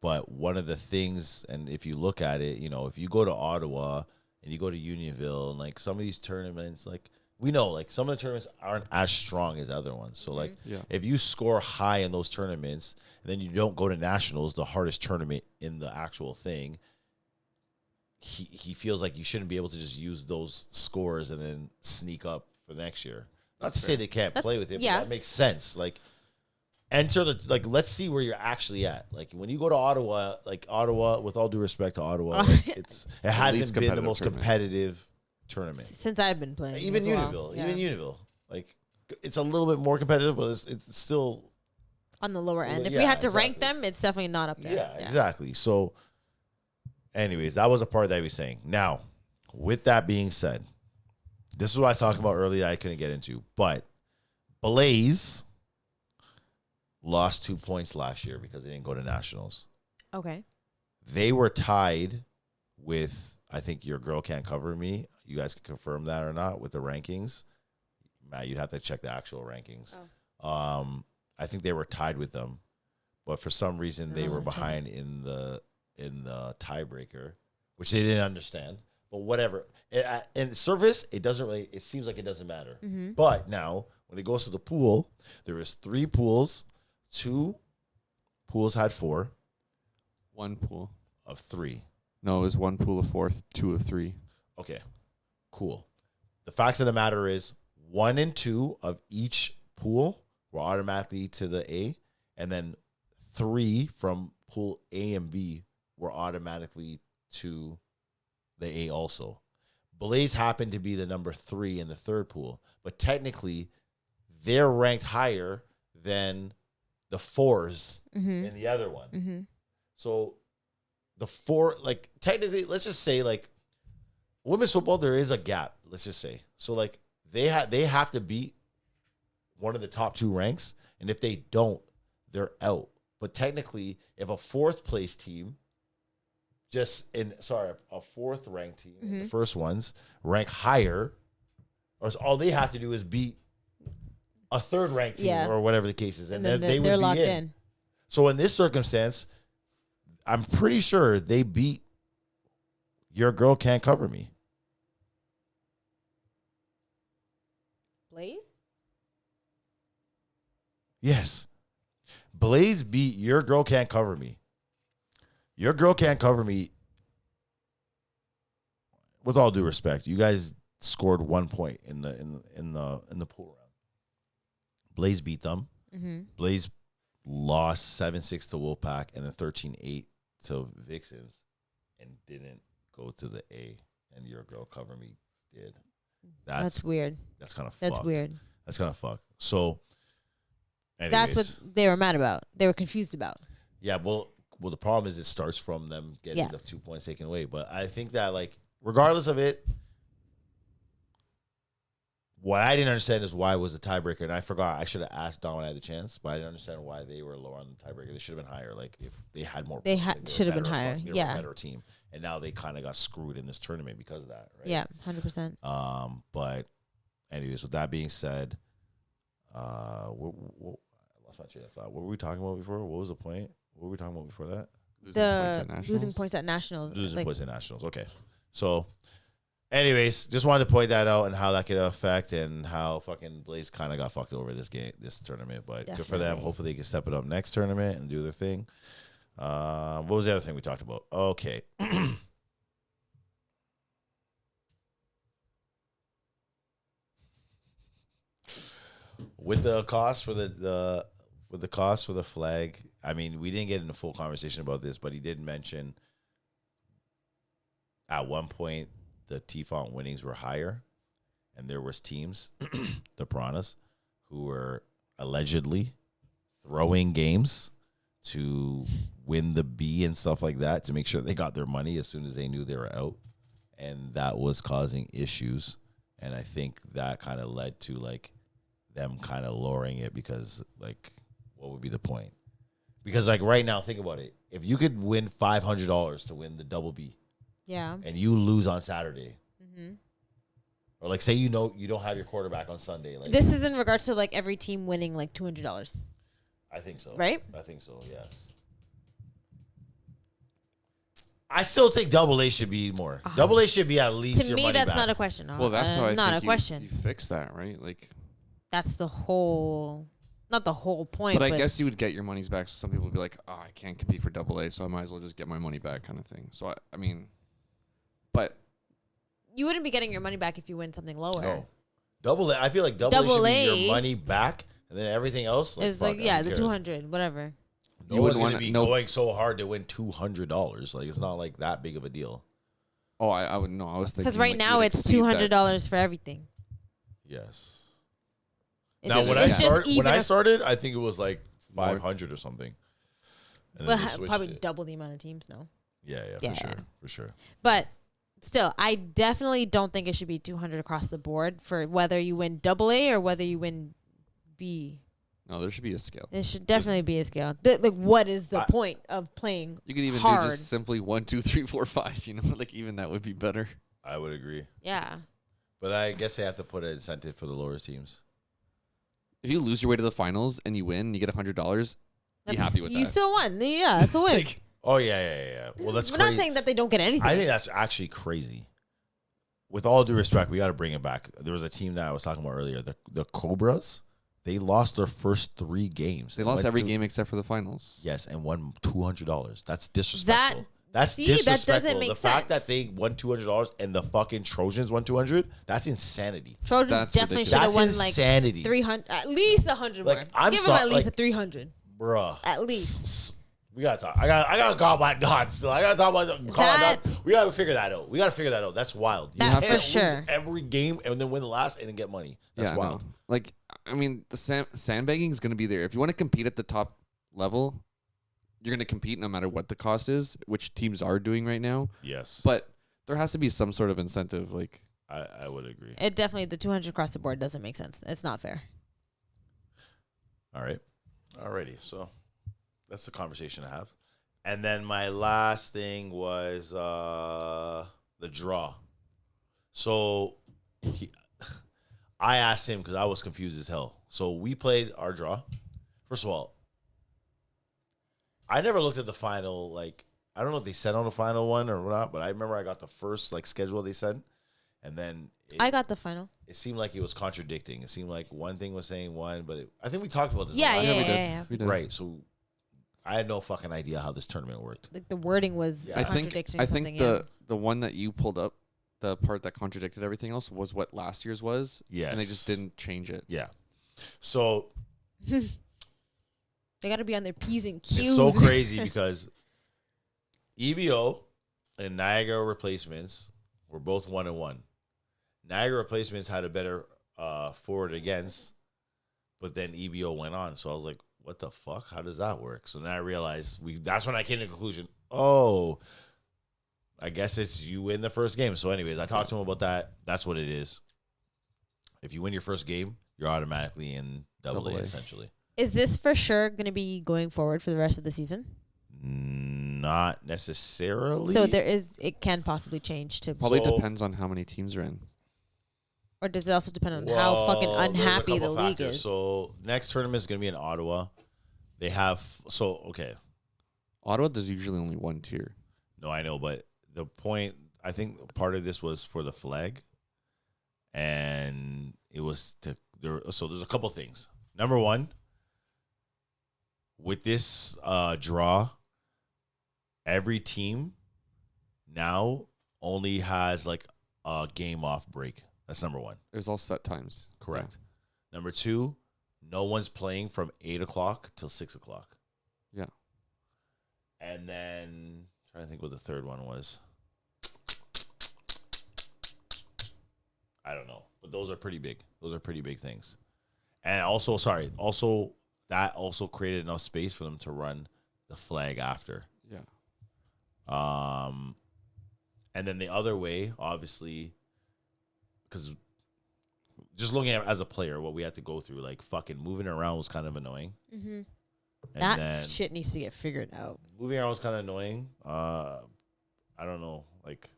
But one of the things, and if you look at it, if you go to Ottawa and you go to Unionville, and like some of these tournaments, like we know, like some of the tournaments aren't as strong as other ones. So like, if you score high in those tournaments and then you don't go to nationals, the hardest tournament in the actual thing, he feels like you shouldn't be able to just use those scores and then sneak up for next year. Not to say they can't play with it, but that makes sense. Like, enter let's see where you're actually at. Like when you go to Ottawa, with all due respect to Ottawa, like, it hasn't been the most competitive tournament since I've been playing. Even Unionville, like it's a little bit more competitive, but it's still on the lower end. If we had to rank them, it's definitely not up there. Yeah, exactly. So, anyways, that was a part that he was saying. Now, with that being said, this is what I was talking about earlier. I couldn't get into, but Blaze lost 2 points last year because they didn't go to nationals. Okay. They were tied with, I think, Your Girl Can't Cover Me. You guys can confirm that or not with the rankings. Matt, you'd have to check the actual rankings. Oh. I think they were tied with them, but for some reason they were behind in the tiebreaker, which they didn't understand. But whatever. In service, it doesn't really. It seems like it doesn't matter. Mm-hmm. But now, when it goes to the pool, there is 3 pools. 2 pools had 4. 1 pool of 3. No, it was 1 pool of 4, 2 of 3. Okay, cool. The facts of the matter is 1 and 2 of each pool were automatically to the A, and then 3 from pool A and B were automatically to the A also. Blaze happened to be the number 3 in the third pool, but technically they're ranked higher than the 4s in the other one. Mm-hmm. So the 4, like technically, let's just say like women's football, there is a gap. Let's just say. So like they have to beat one of the top 2 ranks, and if they don't, they're out. But technically, if a 4th place team a 4th ranked team, the first ones rank higher, or all they have to do is beat a 3rd ranked team or whatever the case is, and then they would be locked in. So in this circumstance, I'm pretty sure they beat Your Girl Can't Cover Me. Blaze? Yes. Blaze beat Your Girl Can't Cover Me. Your Girl Can't Cover Me, with all due respect, you guys scored 1 point in the pool round. Blaze beat them. Mm-hmm. Blaze lost 7-6 to Wolfpack and then 13-8 to Vixens and didn't go to the A, and Your Girl Cover Me did. That's weird. That's kind of fucked. That's weird. That's kind of fucked. So, anyways, that's what they were mad about. They were confused about. Yeah, well, the problem is it starts from them getting the 2 points taken away. But I think that, like, regardless of it, what I didn't understand is why it was a tiebreaker. And I forgot. I should have asked Don when I had the chance, but I didn't understand why they were lower on the tiebreaker. They should have been higher. Like, if they had more points, they should have been higher. They were a better team. And now they kind of got screwed in this tournament because of that, right? Yeah, 100%. But anyways, with that being said, I lost my train of thought. What were we talking about before? What was the point? What were we talking about before that? Losing points at nationals. Losing points at nationals. Okay. So, anyways, just wanted to point that out and how that could affect and how fucking Blaze kind of got fucked over this tournament. But Definitely. Good for them. Hopefully they can step it up next tournament and do their thing. What was the other thing we talked about? Okay. With the cost for the cost for the flag, I mean, we didn't get into full conversation about this, but he did mention at one point the TFONT winnings were higher, and there was teams, the Piranhas, who were allegedly throwing games to win the B and stuff like that to make sure they got their money as soon as they knew they were out. And that was causing issues. And I think that kind of led to like them kind of lowering it because like what would be the point? Because like right now, think about it. If you could win $500 to win the double B, Yeah. and you lose on Saturday, or like say you don't have your quarterback on Sunday, like This is in regards to like every team winning like $200, I think so, right? I think so, yes. I still think double A should be more. Double A should be at least To your me, money that's back. not a question. Well, that's how I not think a question. You fix that, right? Like, That's the whole, not the whole point. but I guess you would get your money's back. So some people would be like, "Oh, I can't compete for double A, so I might as well just get my money back," kind of thing. So I mean, but you wouldn't be getting your money back if you win something lower. No. Double A, I feel like double A should be A your money back, and then everything else, like, It's fuck, like, yeah, who the cares? 200, whatever. No You one's wouldn't going to wanna- be no- going so hard to win $200. Like, it's not like that big of a deal. oh, I would know. I was thinking Because right like, now you'd it's exceed that. $200 for everything. Yes. It's Now, just- when it's just even I if- started, I think it was like 500 or something. And well, then they switched probably it. double the amount of teams, no. Yeah, Yeah. for sure. But still, I definitely don't think it should be 200 across the board for whether you win double A or whether you win B. No, there should be a scale. It should definitely be a scale. Like, what is the point of playing You could even hard? do just simply 1, 2, 3, 4, 5. You know, like even that would be better. I would agree. Yeah. But I guess they have to put an incentive for the lower teams. If you lose your way to the finals and you win, you get $100. Be happy with You that. still won. Yeah, that's a win. Like, Oh, yeah. Well, that's We're crazy. not saying that they don't get anything. I think that's actually crazy. With all due respect, we got to bring it back. There was a team that I was talking about earlier, the Cobras. They lost their first 3 games. they lost went every to- game except for the finals. Yes, and won $200. That's disrespectful. That's see, that disrespectful. doesn't make the fact that sense. they won $200 and the fucking Trojans won 200, that's insanity. Trojans That's definitely should ridiculous. have That's won like insanity. 300, at least 100 Like, more. I'm Give so- them at least like- a 300. Bruh. At least. We gotta talk. I gotta call back God still. I gotta talk about God. We gotta figure that out. That's wild. You That can't for lose sure. every game and then win the last and then get money. That's wild. No. Like, I mean, the sandbagging is going to be there. If you want to compete at the top level, you're going to compete no matter what the cost is, which teams are doing right now. Yes, But there has to be some sort of incentive. Like, I would agree. It definitely, the 200 across the board doesn't make sense. It's not fair. All right. Alrighty. So that's the conversation I have. And then my last thing was the draw. So I asked him because I was confused as hell. So we played our draw. First of all, I never looked at the final. Like, I don't know if they sent on the final one or not, but I remember I got the first like schedule they sent, and then I got the final. it seemed like it was contradicting. It seemed like one thing was saying one, but I think we talked about this. Yeah, last yeah, time. yeah. we did. Right. So I had no fucking idea how this tournament worked. Like the wording was Yeah. I contradicting think something. the one that you pulled up, the part that contradicted everything else, was what last year's was. Yes. And they just didn't change it. Yeah. So They got to be on their P's and Q's. it's so crazy because EBO and Niagara Replacements were both 1-1. Niagara Replacements had a better forward against, but then EBO went on. So I was like, what the fuck? How does that work? So then I realized that's when I came to the conclusion, oh, I guess it's you win the first game. So anyways, I talked to him about that. That's what it is. If you win your first game, you're automatically in double A, essentially. Is this for sure going to be going forward for the rest of the season? Not necessarily. So it can possibly change to, Probably So- depends on how many teams are in. or does it also depend on how fucking Well, there's a unhappy the couple league factors. is? So next tournament is going to be in Ottawa. They have okay. Ottawa, there's usually only one tier. No, I know, but the point, I think part of this was for the flag, and it was so there's a couple things. Number one, with this draw, every team now only has like a game off break. That's number one. It was all set times. Correct. Number two, no one's playing from 8 o'clock till 6 o'clock. Yeah. And then trying to think what the third one was. I don't know, but those are pretty big. Those are pretty big things. And also, that also created enough space for them to run the flag after. Yeah. And then the other way, obviously, because just looking at it as a player, what we had to go through, like fucking moving around was kind of annoying. Mm-hmm. And That then shit needs to get figured out. moving around was kind of annoying. I don't know, like,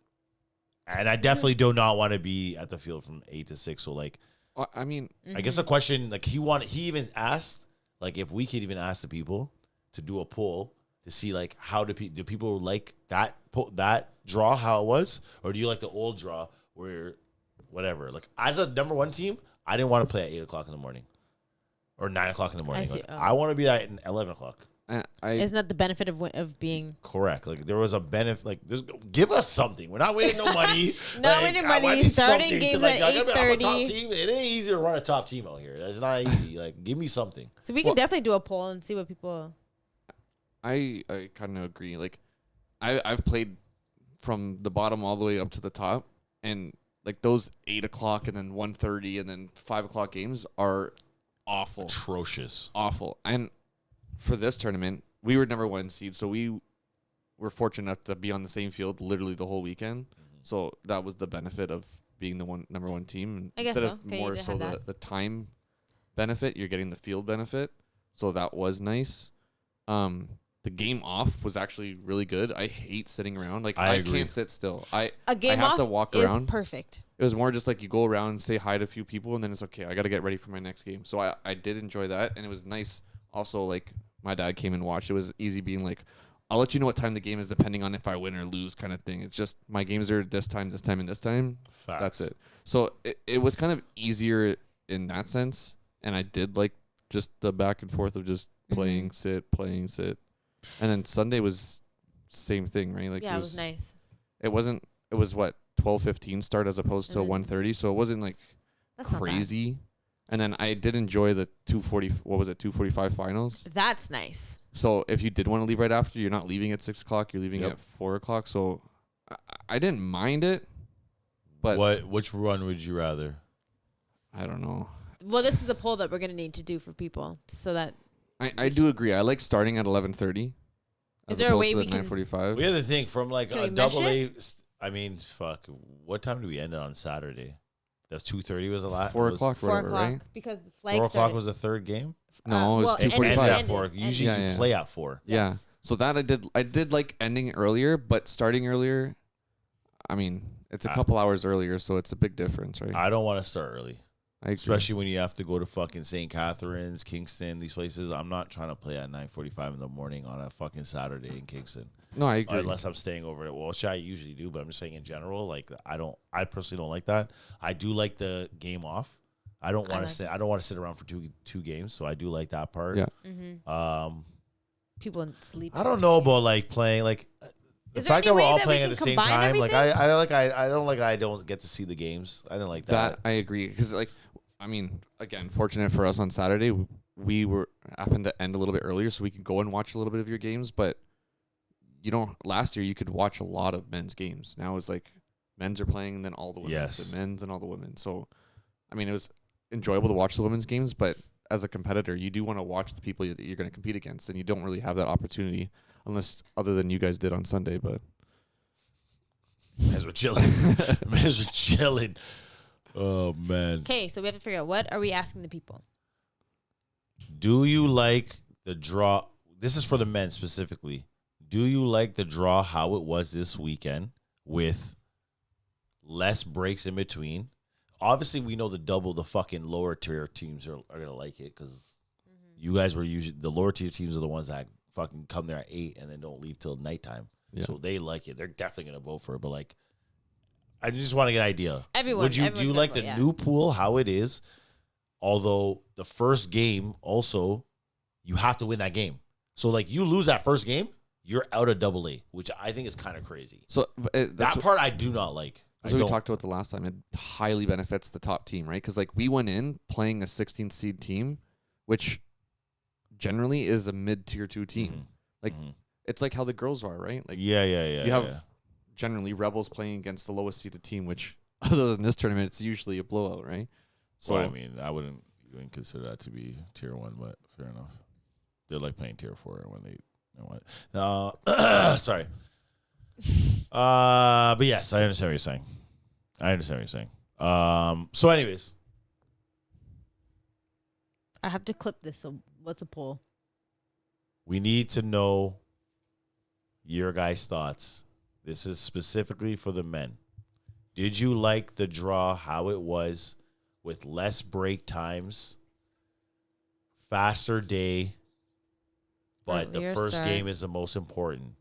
and I definitely do not want to be at the field from 8 to 6. So like, I mean, I guess the question, like, he even asked, like, if we could even ask the people to do a poll to see, like, how do people like that draw, how it was, or do you like the old draw where whatever? Like, as a number one team, I didn't want to play at 8 o'clock in the morning or 9 o'clock in the morning. I see. Like, I want to be at 11 o'clock. Isn't that the benefit of being Correct? Like, there was a benefit. Like, give us something. We're not winning no money. not Like, winning I money? need Starting something games like, at I'm a top 8:30. team. It ain't easy to run a top team out here. That's not easy. Like, give me something. So we can definitely do a poll and see what people. I kind of agree. Like, I've played from the bottom all the way up to the top, and like those 8 o'clock and then 1:30 and then 5 o'clock games are awful, Atrocious. awful. And for this tournament, we were number one seed, so we were fortunate enough to be on the same field literally the whole weekend. So that was the benefit of being the number one team. And I guess instead so. of Okay, you more did so have the time benefit, you're getting the field benefit. So that was nice. The game off was actually really good. I hate sitting around. Like, I agree. can't sit still. A game have off to walk is around. perfect. It was more just like you go around, say hi to a few people, and then it's okay. I got to get ready for my next game. So I did enjoy that, and it was nice. Also, like, my dad came and watched. It was easy being like, I'll let you know what time the game is depending on if I win or lose kind of thing. It's just my games are this time, and this time. Facts. That's it. So it was kind of easier in that sense, and I did like just the back and forth of just playing, sit. And then Sunday was same thing, right? Like, Yeah, it was nice. It was what, 12:15 start as opposed to 1:30, so it wasn't like That's not bad. crazy. And then I did enjoy the 2:45 finals. That's nice. So if you did want to leave right after, you're not leaving at 6 o'clock, you're leaving at 4 o'clock. So I didn't mind it, but which run would you rather? I don't know. Well, this is the poll that we're gonna need to do for people, so that I do agree. I like starting at 11:30. Is there a way we can- 9:45? We had to think from like Can a we mesh double A. it? I mean, fuck. What time did we end it on Saturday? That's 2:30 was a lot. 4 o'clock, 4 whatever, o'clock right? because the flag 4 o'clock started. was the third game. No, it was well, It ended 2:45. at 4. Usually Yeah, you yeah. play at 4. Yeah. Yes. So that I did like ending earlier, but starting earlier, I mean, it's a couple hours earlier, so it's a big difference, right? I don't want to start early. I agree. Especially when you have to go to fucking St. Catharines, Kingston, these places. I'm not trying to play at 9:45 in the morning on a fucking Saturday in Kingston. No, I agree. Unless I'm staying over it. Well, which I usually do, but I'm just saying in general, like I personally don't like that. I do like the game off. I don't want to sit. I don't want to sit around for two games, so I do like that part. Yeah. People sleep. I don't know about like playing like the Is there fact any that we're way all that we playing at can the same combine time. Like everything? I don't get to see the games. I didn't like that. That I agree, because like, I mean, again, fortunate for us on Saturday, we happened to end a little bit earlier, so we could go and watch a little bit of your games. But last year you could watch a lot of men's games. Now it's like men's are playing, and then all the women's, Yes. and men's and all the women. So, I mean, it was enjoyable to watch the women's games, but as a competitor, you do want to watch the people that you're going to compete against, and you don't really have that opportunity unless other than you guys did on Sunday. But As we're chilling. As we're chilling. Oh man. Okay, so we have to figure out what are we asking the people. Do you like the draw? This is for the men specifically. Do you like the draw how it was this weekend with less breaks in between? Obviously, we know the fucking lower tier teams are going to like it because you guys were usually the lower tier teams are the ones that fucking come there at 8 and then don't leave till nighttime. Yeah. So they like it. They're definitely going to vote for it. But like, I just want to get an idea. Everyone. Do you like the new pool how it is? Although the first game also, you have to win that game. So like you lose that first game, you're out of double A, which I think is kind of crazy. so That part I do not like. That's what we talked about the last time. It highly benefits the top team, right? Because like we went in playing a 16th seed team, which generally is a mid-tier 2 team. Like it's like how the girls are, right? Like yeah. you have generally Rebels playing against the lowest seeded team, which other than this tournament, it's usually a blowout, right? So I mean, I wouldn't even consider that to be tier 1, but fair enough. They're like playing tier 4 when they. Sorry. But yes, I understand what you're saying. So anyways, I have to clip this. So what's the poll? we need to know your guys' thoughts. This is specifically for the men. Did you like the draw, how it was, with less break times, faster day, but the first game is the most important?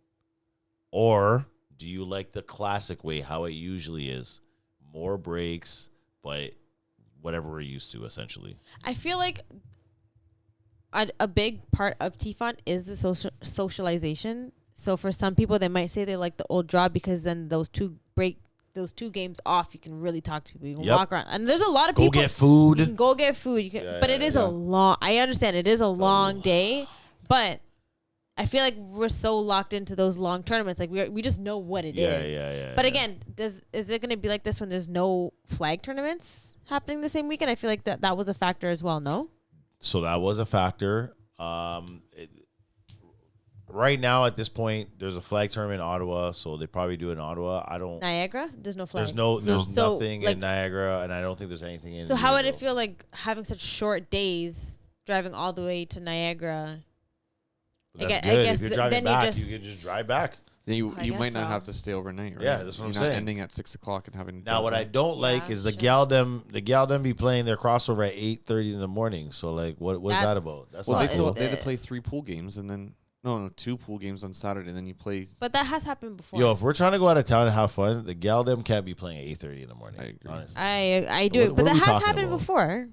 Or do you like the classic way, how it usually is? More breaks, but whatever we're used to, essentially. I feel like a big part of TFONT is the socialization. So for some people, they might say they like the old draw because then those two games off, you can really talk to people. You can walk around, and there's a lot of people. Go get food. You can go get food. You can, but it is a long. I understand it is a long day, but I feel like we're so locked into those long tournaments. Like we just know what it is. Yeah. But again, is it going to be like this when there's no flag tournaments happening the same weekend? I feel like that was a factor as well. No. So that was a factor. Right now, at this point, there's a flag tournament in Ottawa, so they probably do it in Ottawa. Niagara? There's no flag. There's nothing in Niagara, and I don't think there's anything in. So how would it feel like having such short days, driving all the way to Niagara? But that's good. If you're driving back, you can just drive back. Then you might not have to stay overnight, right? Yeah, that's what I'm saying. You're not ending at 6 o'clock and having. Now, what I don't like is the gal them be playing their crossover at 8:30 in the morning. So like, what's that about? That's well, not they had to play 3 pool games and then. No, 2 pool games on Saturday, and then you play. But that has happened before. Yo, if we're trying to go out of town and have fun, the gal them can't be playing at 8:30 in the morning. I agree. Honestly. I do, but that has happened before.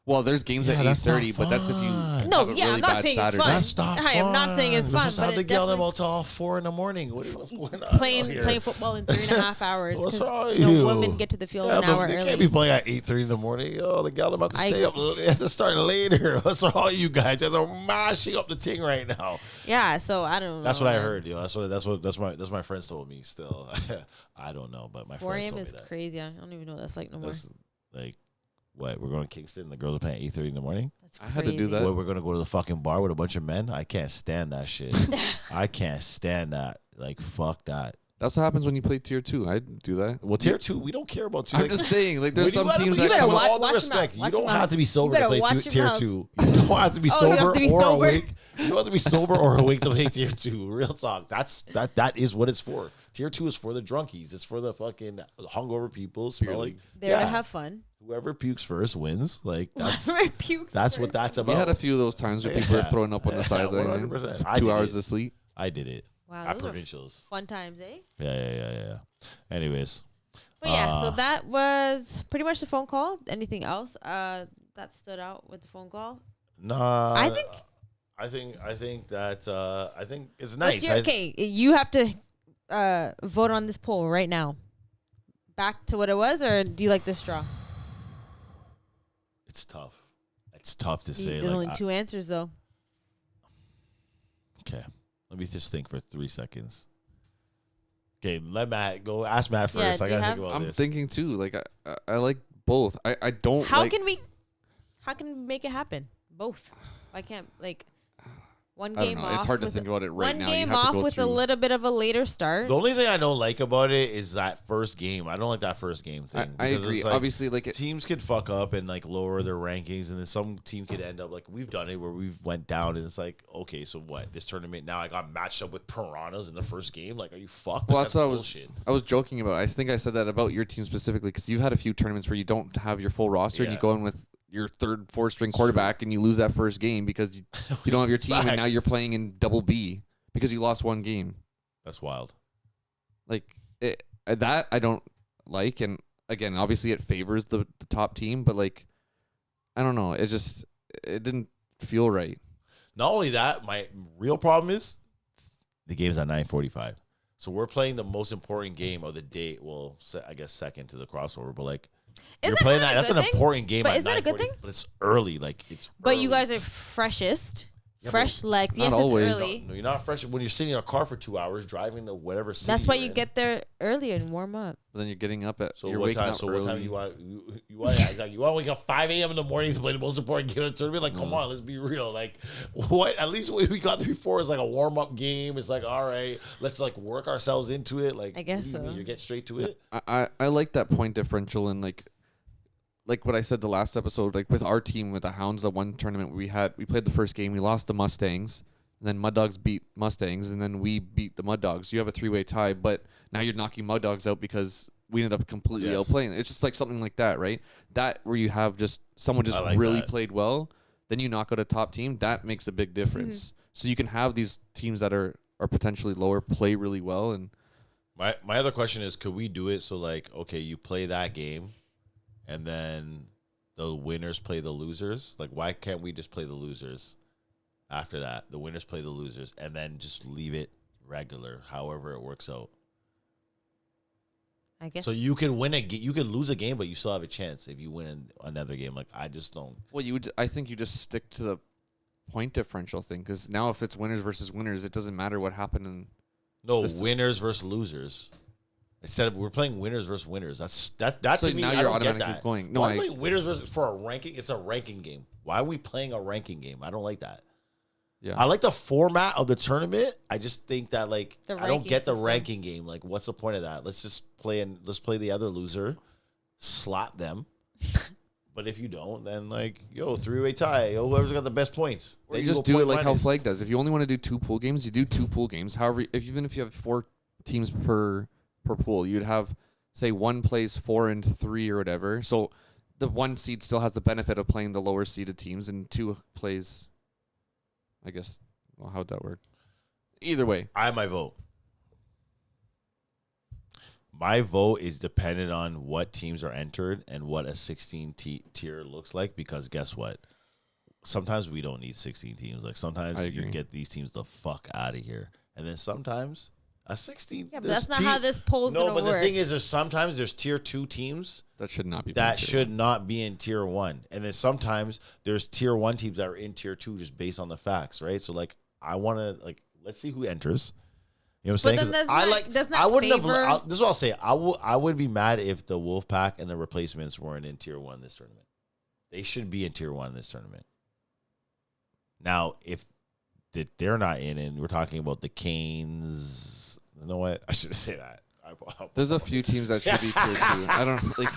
Well, there's games at 8:30, but that's if you. No, really I'm not saying Saturday. it's fun. That's not fun. I am not saying it's fun. Just but have the gal them until 4 in the morning. What's going on? Playing football in 3.5 hours. What's wrong with you? you? Women get to the field an hour they early. Can't be playing at 8:30 in the morning. Yo, the gal them have to stay up. They have to start later. What's wrong with you guys? You guys are mashing up the ting right now. Yeah, so I don't know. That's what I heard. Yo, that's my friends told me. Still, I don't know, but my friends told me that. 4 a.m. is crazy. I don't even know what that's like no more. That's like. What, we're going to Kingston and the girls are playing at 8:30 in the morning? That's crazy. I had to do that. What, we're going to go to the fucking bar with a bunch of men? I can't stand that shit. I can't stand that. Like, fuck that. That's what happens when you play tier 2. I do that. Well, tier 2, we don't care about 2. I'm just saying, like, there's some teams that come with all the respect. You don't have to be sober to play tier 2. You don't have to be sober or awake. You don't have to be sober or awake to play tier 2. Real talk. That is what it's for. Tier 2 is for the drunkies. It's for the fucking hungover people smelling. There to have fun. Whoever pukes first wins. Like that's that's what that's about. We had a few of those times where people were throwing up on the sideline. 100%. 2 hours of sleep. I did it. Wow, at those provincials. Fun times, eh? Yeah. Anyways. But yeah, so that was pretty much the phone call. Anything else that stood out with the phone call? Nah. I think it's nice. Okay, you have to vote on this poll right now. Back to what it was, or do you like this draw? It's tough. It's tough to say. There's only 2 answers, though. Okay. Let me just think for 3 seconds. Okay, let Matt go. Ask Matt first. Yeah, I gotta think about I'm this. thinking too. Like I like both. I don't. How can we make it happen? Both. I can't one game off. It's hard to think about it right now. One game you have off to go with through. a little bit of a later start. The only thing I don't like about it is that first game. I don't like that first game thing. I agree. Obviously, teams could fuck up and lower their rankings, and then some team could end up like we've done it where we've went down, and it's like, okay, so what? This tournament now I got matched up with piranhas in the first game. Like, are you fucked? Well, that's what bullshit. I was joking about. I think I said that about your team specifically because you've had a few tournaments where you don't have your full roster and you go in with your 3rd, 4th string quarterback and you lose that first game because you don't have your team and now you're playing in double B because you lost 1 game. That's wild. Like that I don't like, and again, obviously it favors the top team, but I don't know. It didn't feel right. Not only that, my real problem is the game's at 9:45. So we're playing the most important game of the day. Well, I guess second to the crossover, but you're playing that. That's an important game. But isn't that a good thing? But it's early. It's. But early. you guys are freshest. fresh legs. not Yes, always. it's early. No, you're not fresh when you're sitting in a car for 2 hours driving to whatever city. That's why you're you in. get there earlier and warm up. But then you're getting up at. So you're what waking time? up So early. what time you want? You want? Yeah, exactly. You want to wake up 5 a.m. in the morning to play the most important game of the tournament? Like, come on, let's be real. Like, what? At least what we got there before is like a warm up game. It's like, all right, let's like work ourselves into it. Like, I guess what do you so. mean? You get straight to it. I like that point differential and like what I said the last episode, like with our team with the Hounds, the one tournament we played the first game, we lost the Mustangs, and then Mud Dogs beat Mustangs, and then we beat the Mud Dogs. You have a 3-way tie, but now you're knocking Mud Dogs out because we ended up completely outplaying. It's just like something like that, right? That where you have just someone just like really that. played well, then you knock out a top team, that makes a big difference. So you can have these teams that are potentially lower play really well. And My other question is, could we do it so like, okay, you play that game, and then the winners play the losers? Like, why can't we just play the losers after that? The winners play the losers, and then just leave it regular, however it works out. I guess. So you can win you can lose a game, but you still have a chance if you win another game. Like, I just don't. well, I think you just stick to the point differential thing, because now if it's winners versus winners, it doesn't matter what happened in. No, winners versus losers. Instead of we're playing winners versus winners. That's So to me. now I you're don't get automatically that. going. No, Why are we playing winners versus for a ranking? It's a ranking game. Why are we playing a ranking game? I don't like that. Yeah. I like the format of the tournament. I just think that like The I don't ranking get the system. ranking game. Like, what's the point of that? Let's just play let's play the other loser, slap them. But if you don't, then like, yo, 3-way tie. Yo, whoever's got the best points. Or Then you just go do it point like how minus. Flag does. If you only want to do 2 pool games, you do 2 pool games. However, even if you have 4 teams per pool, you'd have, say, 1 plays 4 and 3 or whatever. So the 1 seed still has the benefit of playing the lower seeded teams, and 2 plays, I guess, well, how'd that work? Either way. I have my vote. My vote is dependent on what teams are entered and what a 16 tier looks like, because guess what? Sometimes we don't need 16 teams. Like, sometimes I you agree. get these teams the fuck out of here. And then sometimes a 16. Yeah, but that's not how this poll's No, gonna but work. the thing is, sometimes there's tier 2 teams That should not be. that tier should one. not be in tier 1. And then sometimes there's tier 1 teams that are in tier 2 just based on the facts, right? So, like, I want to, like, let's see who enters. You know what I'm But saying? then 'Cause that's I not- like. does not I wouldn't favor- have. This is what I'll say. I would be mad if the Wolfpack and the replacements weren't in tier 1 this tournament. They should be in tier 1 this tournament. Now, if they're not in, and we're talking about the Canes, you know what? I should say that. There's a few teams that should be tier 2. I don't like.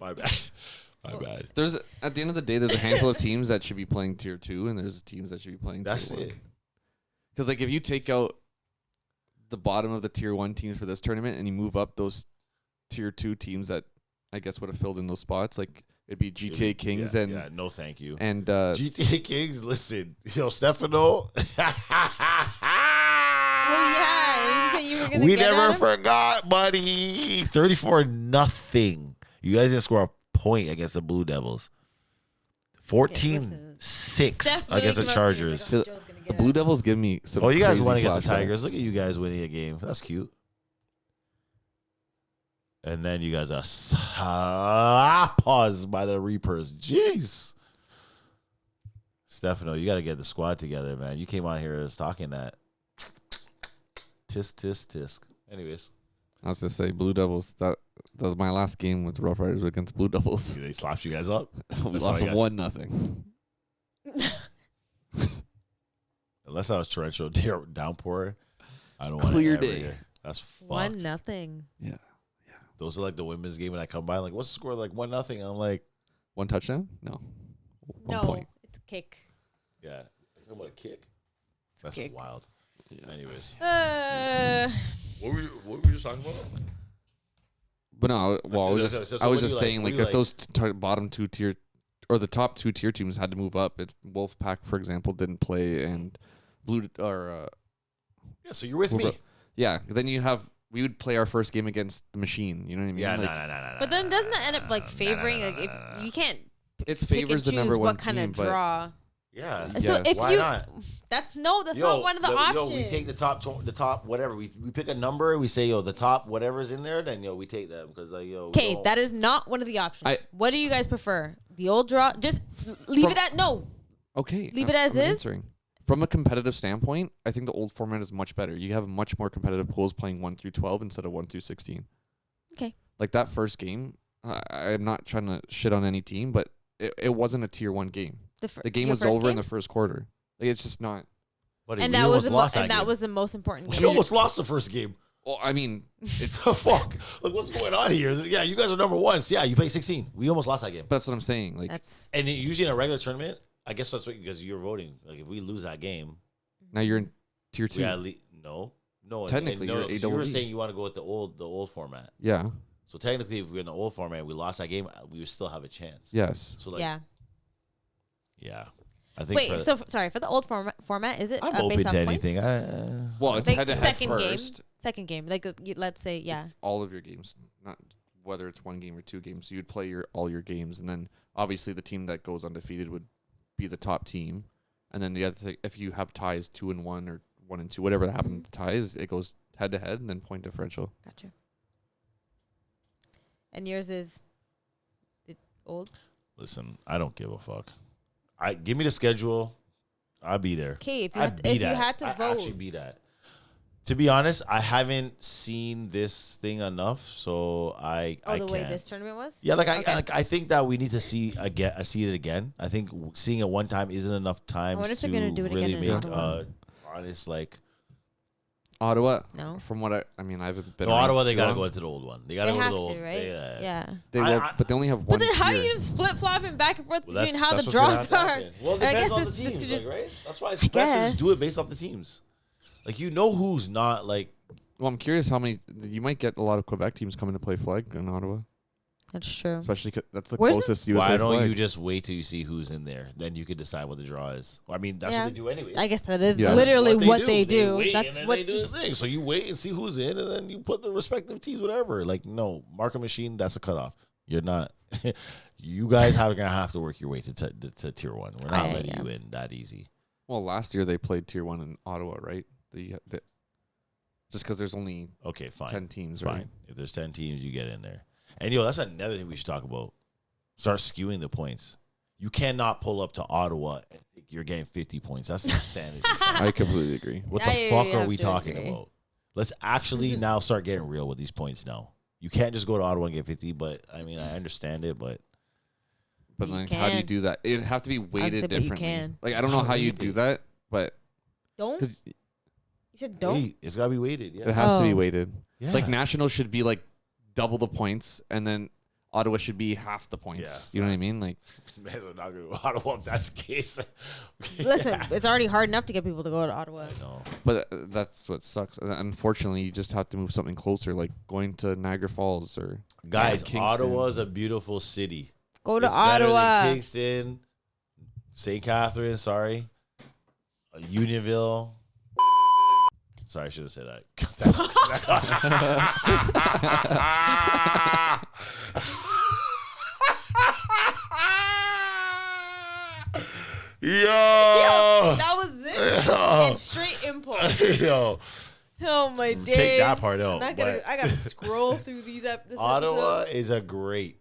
My bad. My bad. There's at the end of the day, there's a handful of teams that should be playing tier 2, and there's teams that should be playing. That's tier 1. it. Because like if you take out the bottom of the tier 1 teams for this tournament and you move up those tier 2 teams that I guess would have filled in those spots, like it'd be GTA Kings Yeah, and yeah, no, thank you. and GTA Kings, listen, yo, Stefano. Well, yeah, you said you were gonna We get never at him? forgot, buddy. 34-0. You guys didn't score a point against the Blue Devils. 14-6 Steph really against the came up to you, Chargers. he's like, "Oh, Joe's gonna get the at Blue him." Devils give me some. Oh, you guys crazy won against the flashbacks. Tigers. Look at you guys winning a game. That's cute. And then you guys are paused by the Reapers. Jeez. Stefano, you got to get the squad together, man. You came on here as talking that. Tisk, tisk, tisk. Anyways. I was gonna say Blue Devils. That was my last game with the Rough Riders against Blue Devils. They slapped you guys up. we That's lost all you guys- 1-0. Unless I was torrential downpour, I don't want Clear to day. hear. That's fucked. 1-0. Yeah. Those are like the women's game, and I come by like, what's the score? Like 1-0. I'm like, 1 touchdown? No. 1 No, point. it's a kick. yeah. Talking about a kick. That's kick. wild. Anyways, what were you just talking about? But no, well, I was So just, what I was do just you saying, like? What like, do you if those bottom 2 tier, or the top 2 tier teams had to move up, if Wolfpack, for example, didn't play, and Blue, or, Yeah, so you're with me. yeah, then we would play our first game against the Machine, you know what I mean? Yeah, like, no. But then doesn't that end up like favoring? Like, if you can't it pick and favors the choose number 1 what kind team, of but draw. Yeah. So Yes. if Why you, not? that's not one of the options. Yo, we take the top, whatever. We pick a number. We say, yo, the top whatever's in there. Then we take them because like, yo. Okay, that is not one of the options. What do you guys prefer? The old draw. Just leave it at no. Okay. Leave it as I'm is? answering. From a competitive standpoint, I think the old format is much better. You have much more competitive pools playing 1 through 12 instead of 1 through 16. Okay. Like that first game, I'm not trying to shit on any team, but it wasn't a tier 1 game. The game was over in the first quarter. Like it's just not. Buddy, And we that was almost the lost game. was the most important We game. almost lost the first game. Well, I mean, Fuck. Like, what's going on here? Yeah, you guys are number one. So, yeah, you play 16. We almost lost that game. that's what I'm saying. Like That's And then usually in a regular tournament, I guess that's what, because you're voting. Like, if we lose that game, now you're in tier 2. we at least, no. Technically, no, you're 'cause you were AWD. saying you want to go with the old format. Yeah. So technically, if we're in the old format and we lost that game, we would still have a chance. Yes. So like, yeah. I think. Wait, sorry, for the old format, is it I'm based open on to points? anything. Well, it's Like head to head second game. first. Second game. Like let's say, yeah. It's all of your games, not whether it's 1 game or 2 games. So you'd play all your games, and then obviously the team that goes undefeated would be the top team, and then the other thing, if you have ties 2-1 or 1-2, whatever that happened to ties, it goes head to head and then point differential. Gotcha. And yours is old? Listen, I don't give a fuck. Give me the schedule. I'll be there. Okay, if you I'd had to I'd vote. actually be that. To be honest, I haven't seen this thing enough, so I the way can't. this tournament was? Yeah, Okay. I think that we need to see it again. I think seeing it one time isn't enough time wonder if to they're gonna do it really again in make Ottawa. honest like. Ottawa. No. From what I mean, I haven't been. No, around Ottawa, they too gotta long. go into the old one. They gotta They go have to the old. to, right? Yeah. They will, but they only have one. But then how do tier. you just flip flopping back and forth Well, between how the that's what's gonna have draws to are? happen. Well, it I depends guess on this the could teams, just right? That's why it's I best to just do guess. it based off the teams. Like you know who's not like. Well, I'm curious how many you might get. A lot of Quebec teams coming to play flag in Ottawa, That's true. especially that's the Where's the- closest USA Why don't flag. you just wait till you see who's in there? Then you can decide what the draw is. I mean, that's Yeah. what they do anyway. I guess that is Yeah. literally what they They do. wait, That's and then what they do the thing. So you wait and see who's in, and then you put the respective teams, whatever. Like, no, market machine, that's a cutoff. You're not. You guys are gonna have to work your way to tier 1. We're not letting you in that easy. Well, last year they played tier 1 in Ottawa, right? Just because there's only Okay, fine. 10 teams, Fine. right? If there's 10 teams, you get in there. And that's another thing we should talk about. Start skewing the points. You cannot pull up to Ottawa and think you're getting 50 points. That's insanity. I completely agree. What Yeah, the you fuck are have we to talking agree. about? Let's actually now start getting real with these points now. You can't just go to Ottawa and get 50, but I mean, I understand it, but But You like, how do you can. do that? It'd have to be weighted say, but you differently. can. Like, I don't know how you do that, but don't. 'cause You said don't. wait, it's got to be weighted. Yeah. it has to be Oh. weighted. Yeah. Like, national should be like double the points, and then Ottawa should be half the points. Yeah, You know what I facts. mean? Like, Man, we're not going to Ottawa if that's the case. Listen, it's already hard enough to get people to go to Ottawa. No. but that's what sucks. Unfortunately, you just have to move something closer, like going to Niagara Falls or Guys, Kingston. Ottawa's a beautiful city. Go to It's better than Ottawa. Kingston, St. Catharines, Unionville. Sorry, I should have said that. Yo, That was it. And straight impulse. yo, Oh my days. Take that part out, I but- gotta scroll through this Ottawa episode. is a great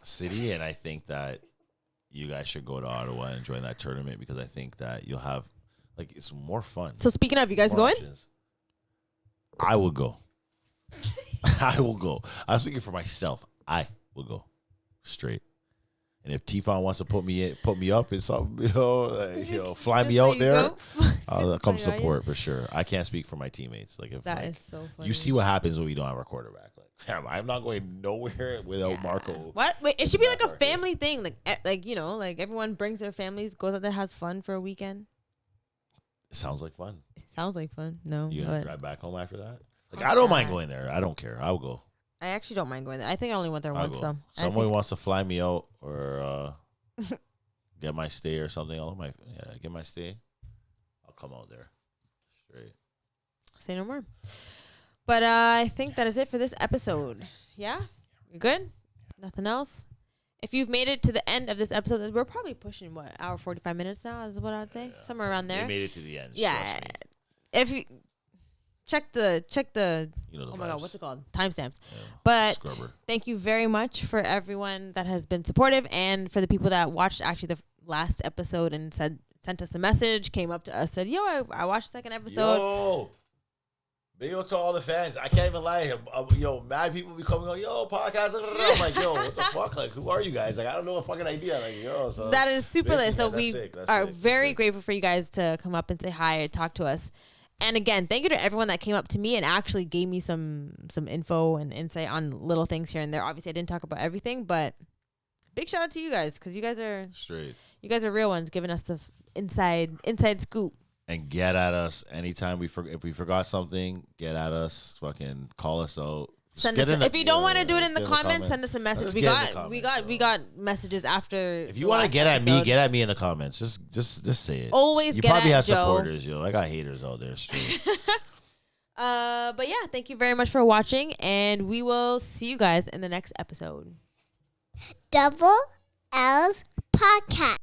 city, and I think that you guys should go to Ottawa and join that tournament because I think that you'll have it's more fun. So speaking of, you guys More going? options. I will go. I will go. I was thinking for myself. I will go straight. And if TFONT wants to put me up in something, fly me Just so out you there, go. I'll come Just so you support for sure. I can't speak for my teammates. Like if That is so funny. you see what happens when we don't have our quarterback. Like, I'm not going nowhere without Yeah. Marco. What? Wait, it should be like a Marco. family thing. Like everyone brings their families, goes out there, has fun for a weekend. It sounds like fun. It sounds like fun. No, You gonna but drive back home after that? Like Fuck I don't mind that. going there. I don't care. I'll go. I actually don't mind going there. I think I only went there I'll once. go. So I Someone think- wants to fly me out or get my stay or something. Get my stay. I'll come out there straight. say no more. But I think that is it for this episode. Yeah, you good? Nothing else. If you've made it to the end of this episode, we're probably pushing hour 45 minutes now. Is what I'd say, somewhere around there. They made it to the end. Yeah. Trust me. If you check the You know the oh my god, vibes. what's it called? Timestamps. Yeah. But Scrubber. thank you very much for everyone that has been supportive, and for the people that watched actually the last episode and sent us a message, came up to us, said, "Yo, I watched the second episode." Yo, big up to all the fans. I can't even lie. Yo, mad people be coming on. Yo, podcast. I'm like, yo, what the fuck? Like, who are you guys? Like, I don't know a fucking idea. Like, yo, so That is super lit. So we are sick. very grateful for you guys to come up and say hi and talk to us. And again, thank you to everyone that came up to me and actually gave me some info and insight on little things here and there. Obviously, I didn't talk about everything, but big shout out to you guys, because you guys are straight. You guys are real ones, giving us the inside scoop. And get at us anytime if we forgot something. Get at us. Fucking call us out. If you don't want to do it in the comments, send us a message. We got messages after. If you want to get at me in the comments. Just say it. Always you get probably at have Joe. supporters, yo. I got haters out there. Straight. But yeah, thank you very much for watching, and we will see you guys in the next episode. Double L's Podcast.